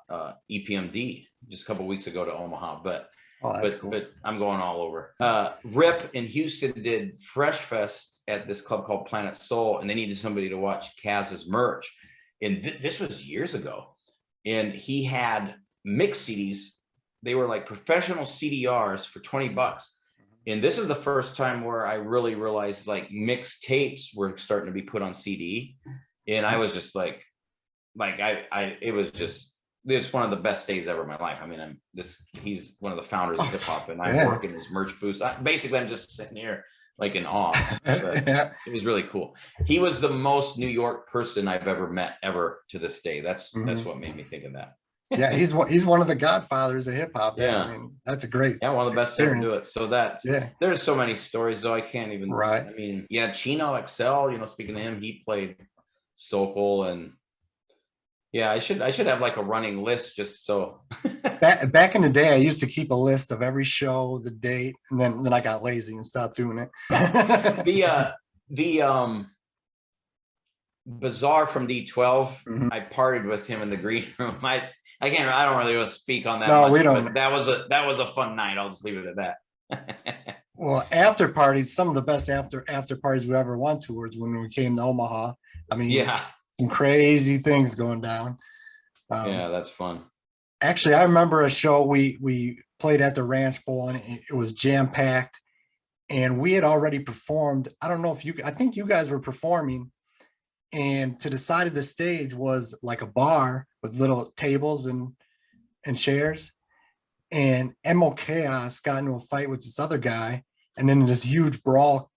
EPMD just a couple weeks ago to Omaha, but I'm going all over. Rip in Houston did Fresh Fest at this club called Planet Soul, and they needed somebody to watch Kaz's merch. And this was years ago. And he had mix CDs. They were like professional CDRs for $20. And this is the first time where I really realized like mix tapes were starting to be put on CD. And I was just like it's one of the best days ever of my life. I mean, he's one of the founders of hip hop, and I'm working his merch booth. Basically, I'm just sitting here like in awe. It was really cool. He was the most New York person I've ever met ever to this day. That's what made me think of that. Yeah, he's one of the godfathers of hip hop. Yeah, I mean, that's a great. Yeah, one of the best to ever do it. So there's so many stories though. I can't even. Right. I mean, Chino XL. Speaking of him, he played Sokol, and I should have like a running list just so. Back in the day, I used to keep a list of every show, the date, and then I got lazy and stopped doing it. The Bizarre from D12, I partied with him in the green room. I don't really want to speak on that. No, much, we don't. But that was a fun night. I'll just leave it at that. Well, after parties, some of the best after parties we ever went to was when we came to Omaha. I mean, some crazy things going down. That's fun. Actually, I remember a show we played at the Ranch Bowl, and it was jam packed, and we had already performed. I don't know I think you guys were performing, and to the side of the stage was like a bar with little tables and chairs, and MO Chaos got into a fight with this other guy, and then this huge brawl.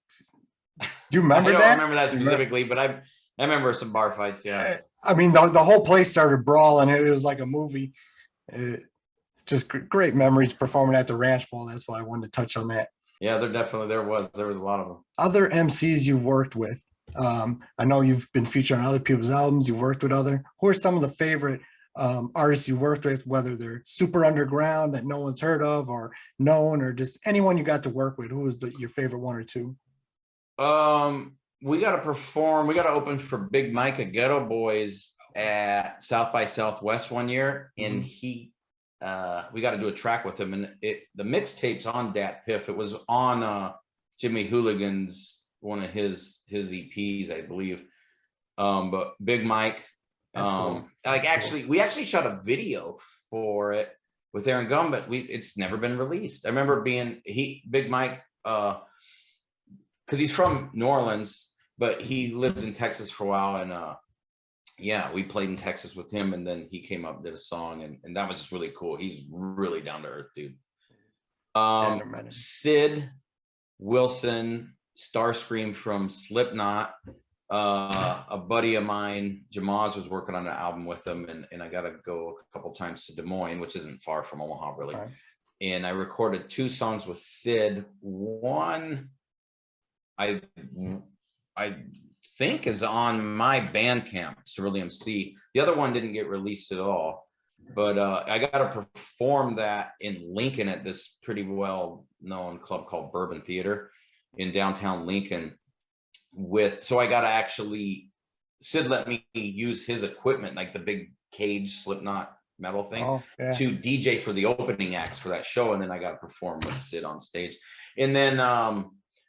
Do you remember that? I don't remember that specifically, but I remember some bar fights. Yeah. I mean, the whole place started brawling. It was like a movie. Just great memories performing at the Ranch Bowl. That's why I wanted to touch on that. Yeah, there was a lot of them. Other MCs you've worked with. I know you've been featured on other people's albums. You've worked with who are some of the favorite artists you worked with, whether they're super underground that no one's heard of or known, or just anyone you got to work with? Who was your favorite one or two? We got to perform. We got to open for Big Mike of Ghetto Boys at South by Southwest one year, and we got to do a track with him, and the mixtape's on Dat Piff. It was on Jimmy Hooligan's, one of his EPs, I believe. But Big Mike, Cool. we actually shot a video for it with Aaron Gum, but it's never been released. I remember Big Mike, because he's from New Orleans, but he lived in Texas for a while, and we played in Texas with him, and then he came up and did a song, and that was just really cool. He's really down to earth, dude. Sid Wilson, Starscream from Slipknot. A buddy of mine, Jamaz, was working on an album with them, and I got to go a couple times to Des Moines, which isn't far from Omaha, really. Right. And I recorded 2 songs with Sid. One, I think, is on my Bandcamp, Surreal the MC. The other one didn't get released at all, but I got to perform that in Lincoln at this pretty well-known club called Bourbon Theater in downtown Lincoln. So I got to actually, Sid let me use his equipment, like the big cage Slipknot metal thing, to DJ for the opening acts for that show, and then I got to perform with Sid on stage. And then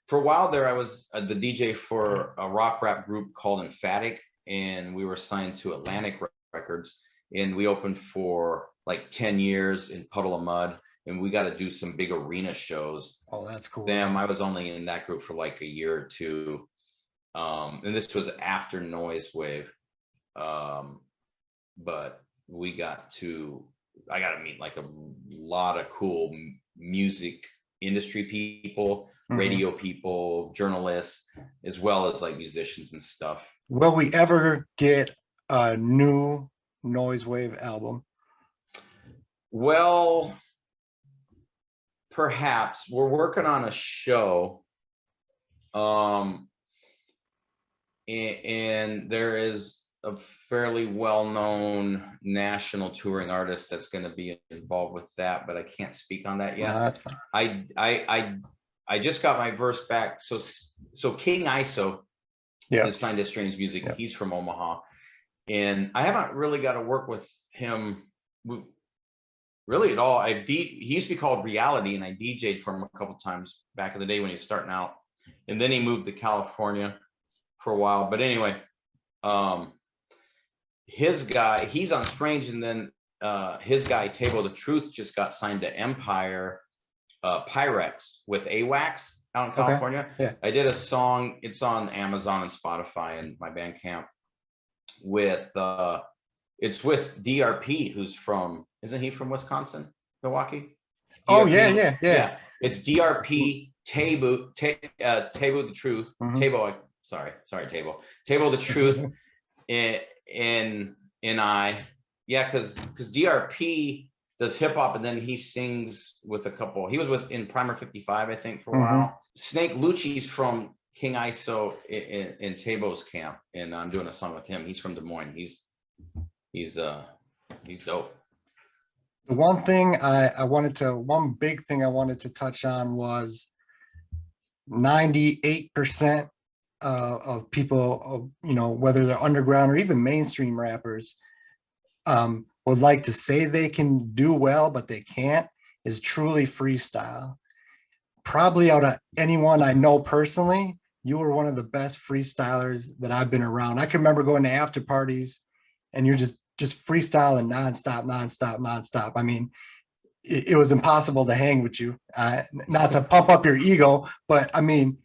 for a while there, I was the DJ for a rock rap group called Emphatic, and we were signed to Atlantic Records, and we opened for like 10 years in Puddle of Mud, and we got to do some big arena shows. Oh, that's cool. Damn, I was only in that group for like a year or two. And this was after Noizewave. But I got to meet like a lot of cool music industry people, radio people, journalists, as well as like musicians and stuff. Will we ever get a new Noizewave album? Well, perhaps. We're working on a show. And there is a fairly well-known national touring artist that's going to be involved with that, but I can't speak on that yet. No, that's fine. I just got my verse back. So King ISO is signed to Strange Music. He's from Omaha, and I haven't really got to work with him really at all. He used to be called Reality, and I DJ'd for him a couple times back in the day when he was starting out, and then he moved to California for a while. But anyway, his guy, he's on Strange, and then his guy Table the Truth just got signed to Empire Pyrex with AWACS out in California. I did a song, it's on Amazon and Spotify and my Bandcamp, with it's with DRP, who's from, isn't he from Wisconsin, Milwaukee? DRP, oh yeah. It's DRP, Table the Truth, Table, sorry Table the Truth, in because DRP does hip hop, and then he sings with a couple. He was in Primer 55, I think, for a while. Snake Lucci's from King ISO in Tabo's camp, and I'm doing a song with him. He's from Des Moines. He's dope. The one big thing I wanted to touch on was 98% of people, whether they're underground or even mainstream rappers, would like to say they can do well, but they can't, is truly freestyle. Probably out of anyone I know personally, you were one of the best freestylers that I've been around. I can remember going to after parties and you're just freestyling nonstop. I mean, it was impossible to hang with you. Not to pump up your ego, but I mean,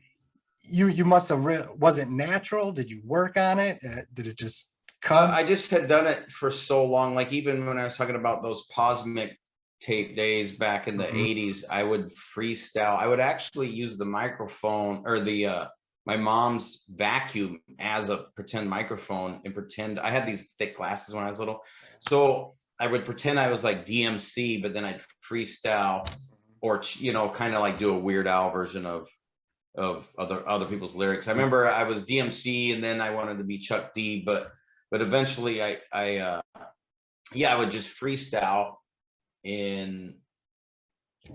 you must have, was it natural? Did you work on it? Did it just come? I just had done it for so long. Like even when I was talking about those Posmic tape days back in the 80s, I would freestyle. I would actually use the microphone or my mom's vacuum as a pretend microphone, and pretend I had these thick glasses when I was little. So I would pretend I was like DMC, but then I'd freestyle or, kind of like do a Weird Al version of other people's lyrics. I remember I was DMC and then I wanted to be Chuck D, but eventually I yeah, I would just freestyle in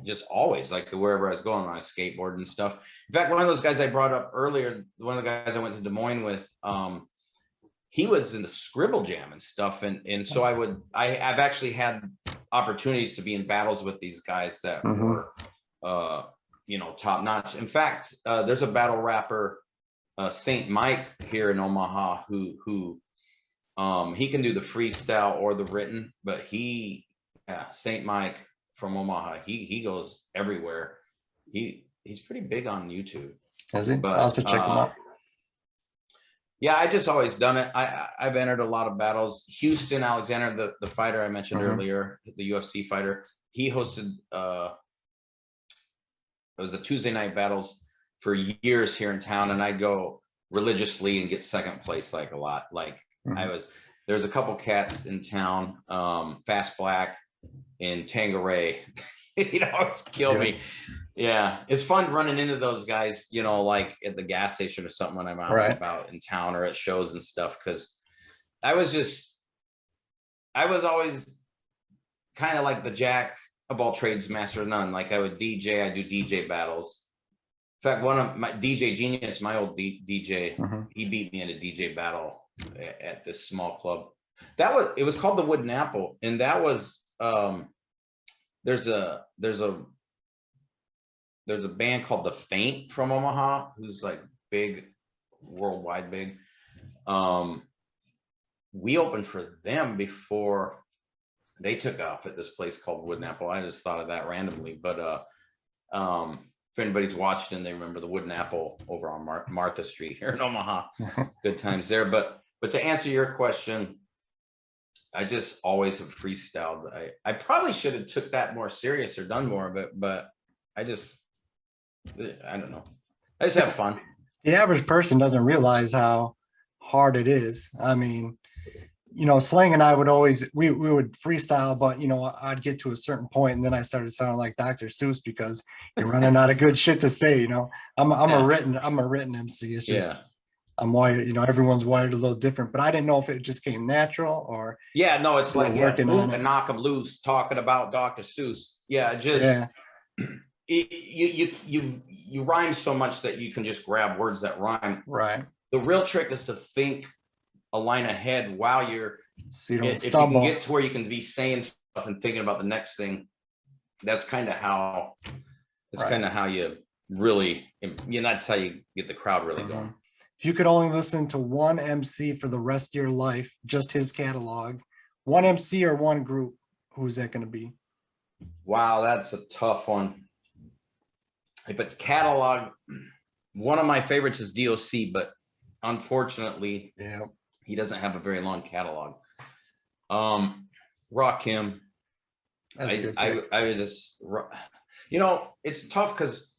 just always, like wherever I was going on a skateboard and stuff. In fact, one of those guys I brought up earlier, one of the guys I went to Des Moines with, he was in the Scribble Jam and stuff, and so I've actually had opportunities to be in battles with these guys that were you know, top notch. In fact, there's a battle rapper, Saint Mike here in Omaha, who he can do the freestyle or the written, but Saint Mike from Omaha, he goes everywhere. He's pretty big on YouTube. Is he? But I'll have to check him out. Yeah, I just always done it. I've entered a lot of battles. Houston Alexander, the fighter I mentioned earlier, the UFC fighter, he hosted it was a Tuesday night battles for years here in town, and I'd go religiously and get second place like a lot. Like there's a couple cats in town, Fast Black and Tangeray, you know, it's killed me. Yeah, it's fun running into those guys, you know, like at the gas station or something when I'm out and about in town or at shows and stuff, because I was always kind of like the jack of all trades, master of none. Like I would DJ, I do DJ battles. In fact, one of my DJ Genius, my old DJ, he beat me in a DJ battle at this small club. It was called the Wooden Apple, and that was there's a band called The Faint from Omaha, who's like big, worldwide big. We opened for them before they took off at this place called Wooden Apple. I just thought of that randomly, but if anybody's watched and they remember the Wooden Apple over on Martha Street here in Omaha, good times there. But to answer your question, I just always have freestyled. I probably should have took that more serious or done more of it, but I don't know. I just have fun. The average person doesn't realize how hard it is. I mean, you know, Slang and I would always, we would freestyle, but, you know, I'd get to a certain point and then I started sounding like Dr. Seuss because you're running out of good shit to say, you know. I'm a written MC. It's just, I'm wired, you know, everyone's wired a little different, but I didn't know if it just came natural or. Yeah, no, it's like working on it. And knock 'em loose, talking about Dr. Seuss. Yeah, just, you rhyme so much that you can just grab words that rhyme. Right. The real trick is to think a line ahead while you're, so you don't if stumble. you can get to where you can be saying stuff and thinking about the next thing, that's kind of how, you really, you know, that's how you get the crowd really going. If you could only listen to one MC for the rest of your life, just his catalog, one MC or one group, who's that going to be? Wow, that's a tough one. If it's catalog, one of my favorites is DOC, but unfortunately, he doesn't have a very long catalog. Rakim. I just, you know, it's tough because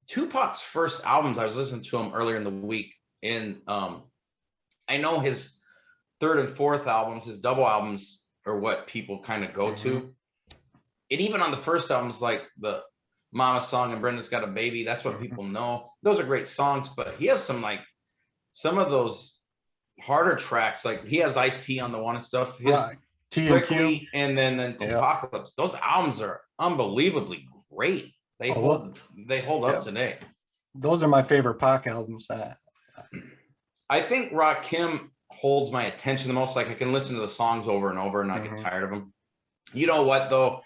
Tupac's first albums, I was listening to him earlier in the week, and I know his third and fourth albums, his double albums, are what people kind of go to. And even on the first albums, like the Mama song and Brenda's Got a Baby, that's what people know. Those are great songs, but he has some of those harder tracks, like he has Ice-T on the one and stuff. His Strictly and then Apocalypse. Those albums are unbelievably great. They hold up today. Those are my favorite Pac albums. I think Rakim holds my attention the most. Like I can listen to the songs over and over and not get tired of them. You know what though?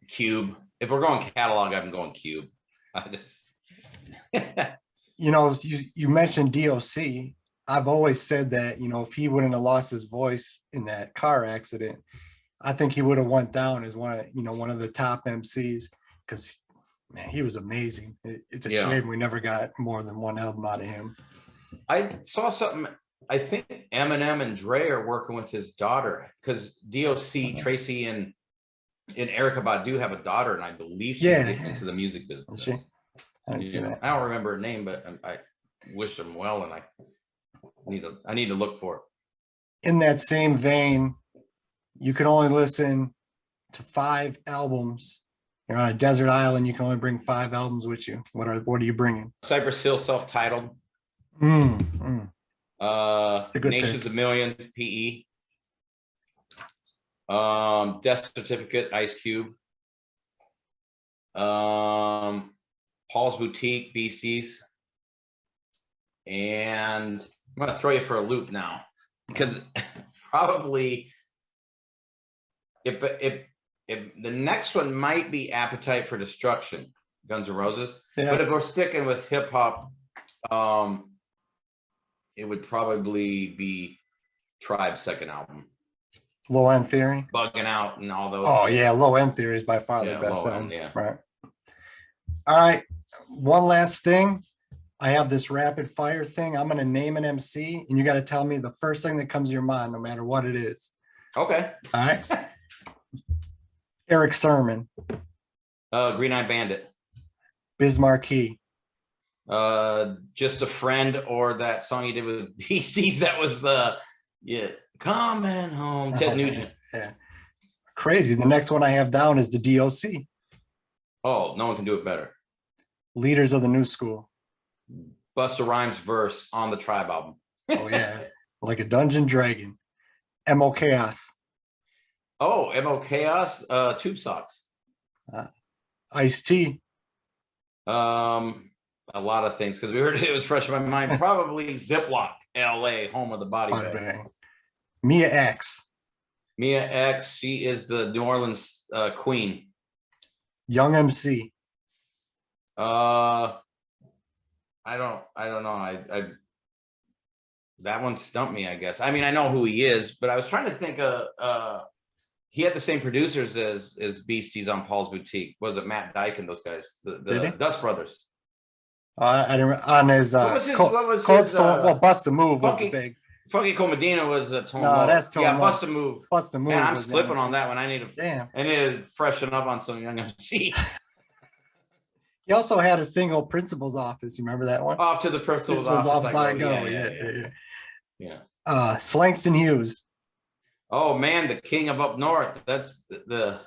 Cube. If we're going catalog, I'm going Cube. You know, you mentioned DOC. I've always said that, you know, if he wouldn't have lost his voice in that car accident, I think he would have went down as one of the top MCs, because man, he was amazing. It's a shame we never got more than one album out of him. I saw something. I think Eminem and Dre are working with his daughter, because DOC, Tracy and Erykah Badu have a daughter, and I believe she's getting into the music business. I didn't see that. I don't remember her name, but I wish them well, and I need to look for it. In that same vein, you can only listen to 5 albums. You're on a desert island. You can only bring 5 albums with you. What are you bringing? Cypress Hill, self-titled. Nations a Million, PE. Death Certificate, Ice Cube. Paul's Boutique, Beasties. And I'm gonna throw you for a loop now, because probably if the next one might be Appetite for Destruction, Guns N' Roses. Yeah. But if we're sticking with hip hop, it would probably be Tribe's second album, Low End Theory. Bugging Out and all those. Oh yeah, Low End Theory is by far the Yeah, best Low album. End, yeah. Right. All right. One last thing. I have this rapid fire thing. I'm going to name an MC, and you got to tell me the first thing that comes to your mind, no matter what it is. Okay. All right. Eric Sermon. Green Eye Bandit. Biz Markie. Just a Friend, or that song you did with Beasties that was Coming Home, Ted Nugent. Yeah. Crazy. The next one I have down is the DOC. Oh, no one can do it better. Leaders of the New School. Busta Rhymes verse on the Tribe album. Oh yeah. Like a Dungeon Dragon. MO Chaos. Oh, MO Chaos, Tube Socks. Ice-T. A lot of things, because we heard it was fresh in my mind. Probably Ziploc, LA, home of the body bag. Mia X. Mia X, she is the New Orleans queen. Young MC. I don't know. I that one stumped me, I guess. I mean, I know who he is, but I was trying to think he had the same producers as Beasties on Paul's Boutique. Was it Matt Dyke and those guys? The Dust Brothers. I didn't on his what was his Bust a Move was the big. Funky Cole Medina was a Tone No, Loc. that's Tone Yeah, Loc. Bust a Move. Bust a Move. Man, I'm slipping on that one. I need to to freshen up on some Young MC. He also had a single Principal's Office. You remember that one? Off to the Principal's Office I go. Yeah. Slangston Hughes. Oh man, the king of up north. That's the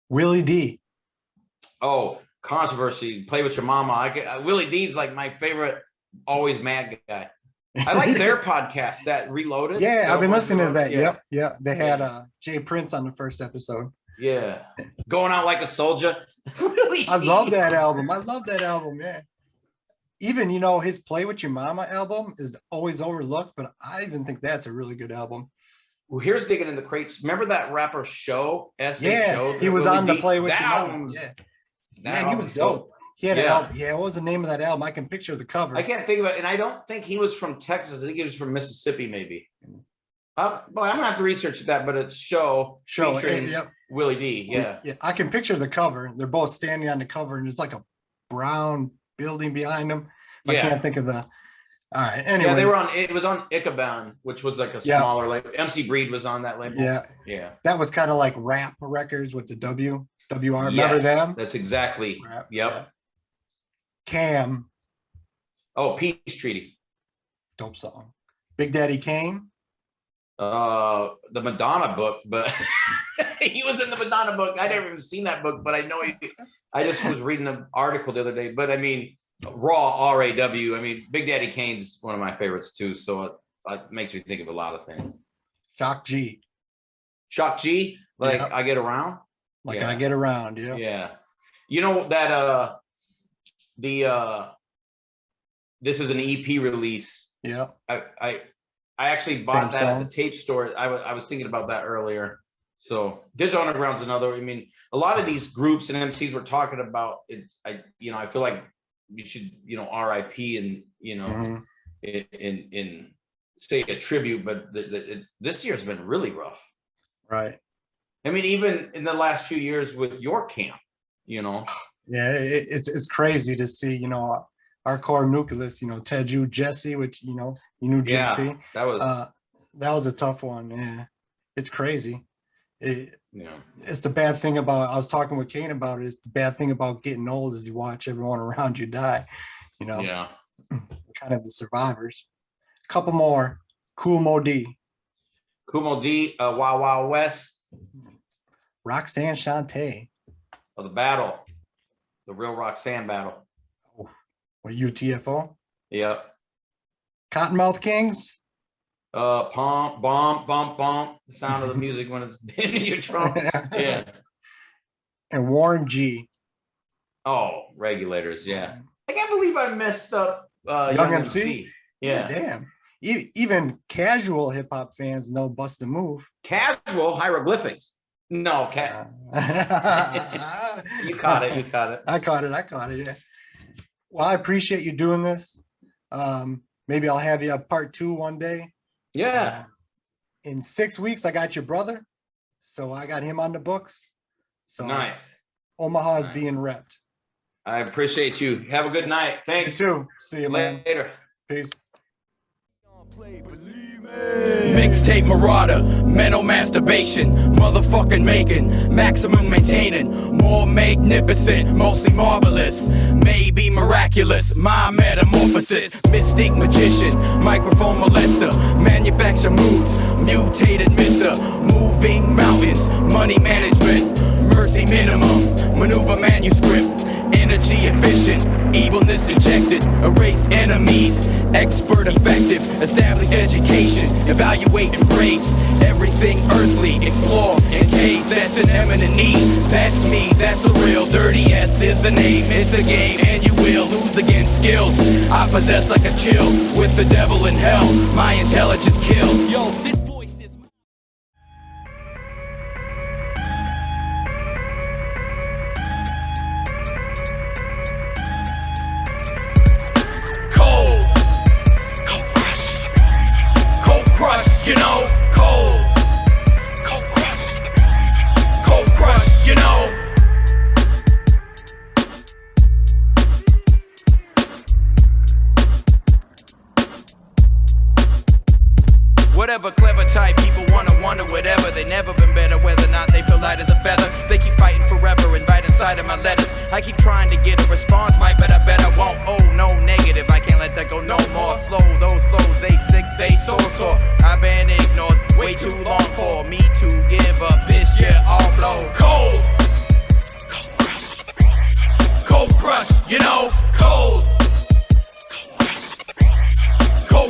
Willie D. Oh, Controversy. Play with Your Mama. Willie D's like my favorite. Always mad guy. I like their podcast, that Reloaded. Yeah, I've been listening to that. Yeah. Yep. They had Jay Prince on the first episode. Yeah, Going Out Like a Soldier. Really, I love that album. Man. Even his Play with Your Mama album is always overlooked, but I even think that's a really good album. Well, here's digging in the crates. Remember that rapper Show? Show, he was on the Play with Your Mama. Yeah, he was dope. He had an album. Yeah, what was the name of that album? I can picture the cover. I can't think of it, and I don't think he was from Texas. I think he was from Mississippi, maybe. I'm gonna have to research that, but it's Show featuring Willie D. Yeah, I can picture the cover. They're both standing on the cover, and there's like a brown building behind them. I can't think of the. All right. Anyway, yeah, they were on. It was on Ichabod, which was like a smaller label. MC Breed was on that label. Yeah. That was kind of like rap records with the WR. Remember them? That's exactly. Rap, yep. Yeah. Cam. Oh, Peace Treaty. Dope song. Big Daddy Kane. The Madonna book, but he was in the Madonna book. I never even seen that book, but I know I just was reading an article the other day. But I mean, R-A-W. I mean, Big Daddy Kane's one of my favorites too. So it makes me think of a lot of things. Shock G. Like I Get Around. I Get Around. Yeah. Yeah. You know that this is an EP release. Yeah. I actually bought that at the tape store. I was thinking about that earlier. So Digital Underground's another. I mean, a lot of these groups and MCs we're talking about. I feel like you should RIP and in say a tribute, but this year's been really rough. Right. I mean, even in the last few years with your camp, Yeah, it's crazy to see our core nucleus, Teju, Jesse, which you knew Jesse. That was a tough one. Yeah, it's crazy. It's the bad thing about. I was talking with Kane about it. It's the bad thing about getting old is you watch everyone around you die. Yeah. Kind of the survivors. A couple more. Kumo D. Wild Wild West. Roxanne Shante. Oh, the battle. The real Roxanne battle. What, UTFO? Yeah. Cottonmouth Kings. Pump, bump, bump, bump. The sound of the music when it's in your trunk. Yeah. And Warren G. Oh, Regulators. Yeah. I can't believe I messed up Young MC. Yeah. Damn. Even casual hip hop fans know Bust a Move. Casual hieroglyphics. No, you caught it. You caught it. I caught it. Yeah. Well, I appreciate you doing this. Maybe I'll have you up part 2 one day. Yeah. In 6 weeks, I got your brother. So I got him on the books. So nice. Omaha is being repped. I appreciate you. Have a good night. Thanks. You too. See you, man. Later. Peace. Mixtape marauder, mental masturbation, motherfucking making, maximum maintaining, more magnificent, mostly marvelous, maybe miraculous, my metamorphosis, mystic magician, microphone molester, manufacture moods, mutated mister, moving mountains, money management, mercy minimum, maneuver manuscript, energy efficient, evilness ejected, erase enemies, expert effective, establish education, evaluate embrace, everything earthly, explore, in case that's an eminent need, that's me, that's surreal, dirty S is the name, it's a game, and you will lose against skills, I possess like a chill, with the devil in hell, my intelligence kills, yo, this voice is you know, cold crush, you know. Whatever clever type people wanna wonder whatever, they never been better, whether or not they feel light as a feather. They keep fighting forever and right inside of my letters. I keep trying to get a response, might, but I bet I won't. Oh, no negative, I can't let that go no more. Slow, those flows, they sick, they sore. I've been ignored way too long for me to give up this year, all blow. Cold crush, you know, cold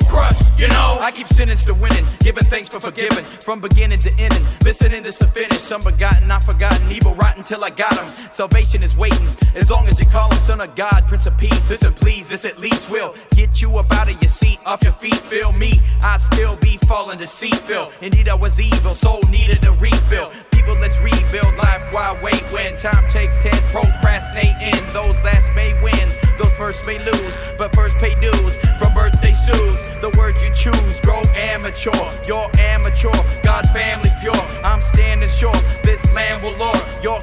crush, you know. I keep sentenced to winning, giving thanks for forgiving, from beginning to ending, listening this to finish. Some begotten, not forgotten, evil rotten till I got him. Salvation is waiting, as long as you call him son of God, Prince of Peace. Listen please, this at least will get you up out of your seat, off your feet, feel me. I'd still be falling to seat, Phil. Indeed I was evil, soul needed a refill. People, let's rebuild life, why wait when time takes 10, procrastinating. Those last may win, those first may lose, but first pay dues from birthday suits. The word you choose, grow amateur, you're amateur, God's family's pure. I'm standing sure, this land will lure your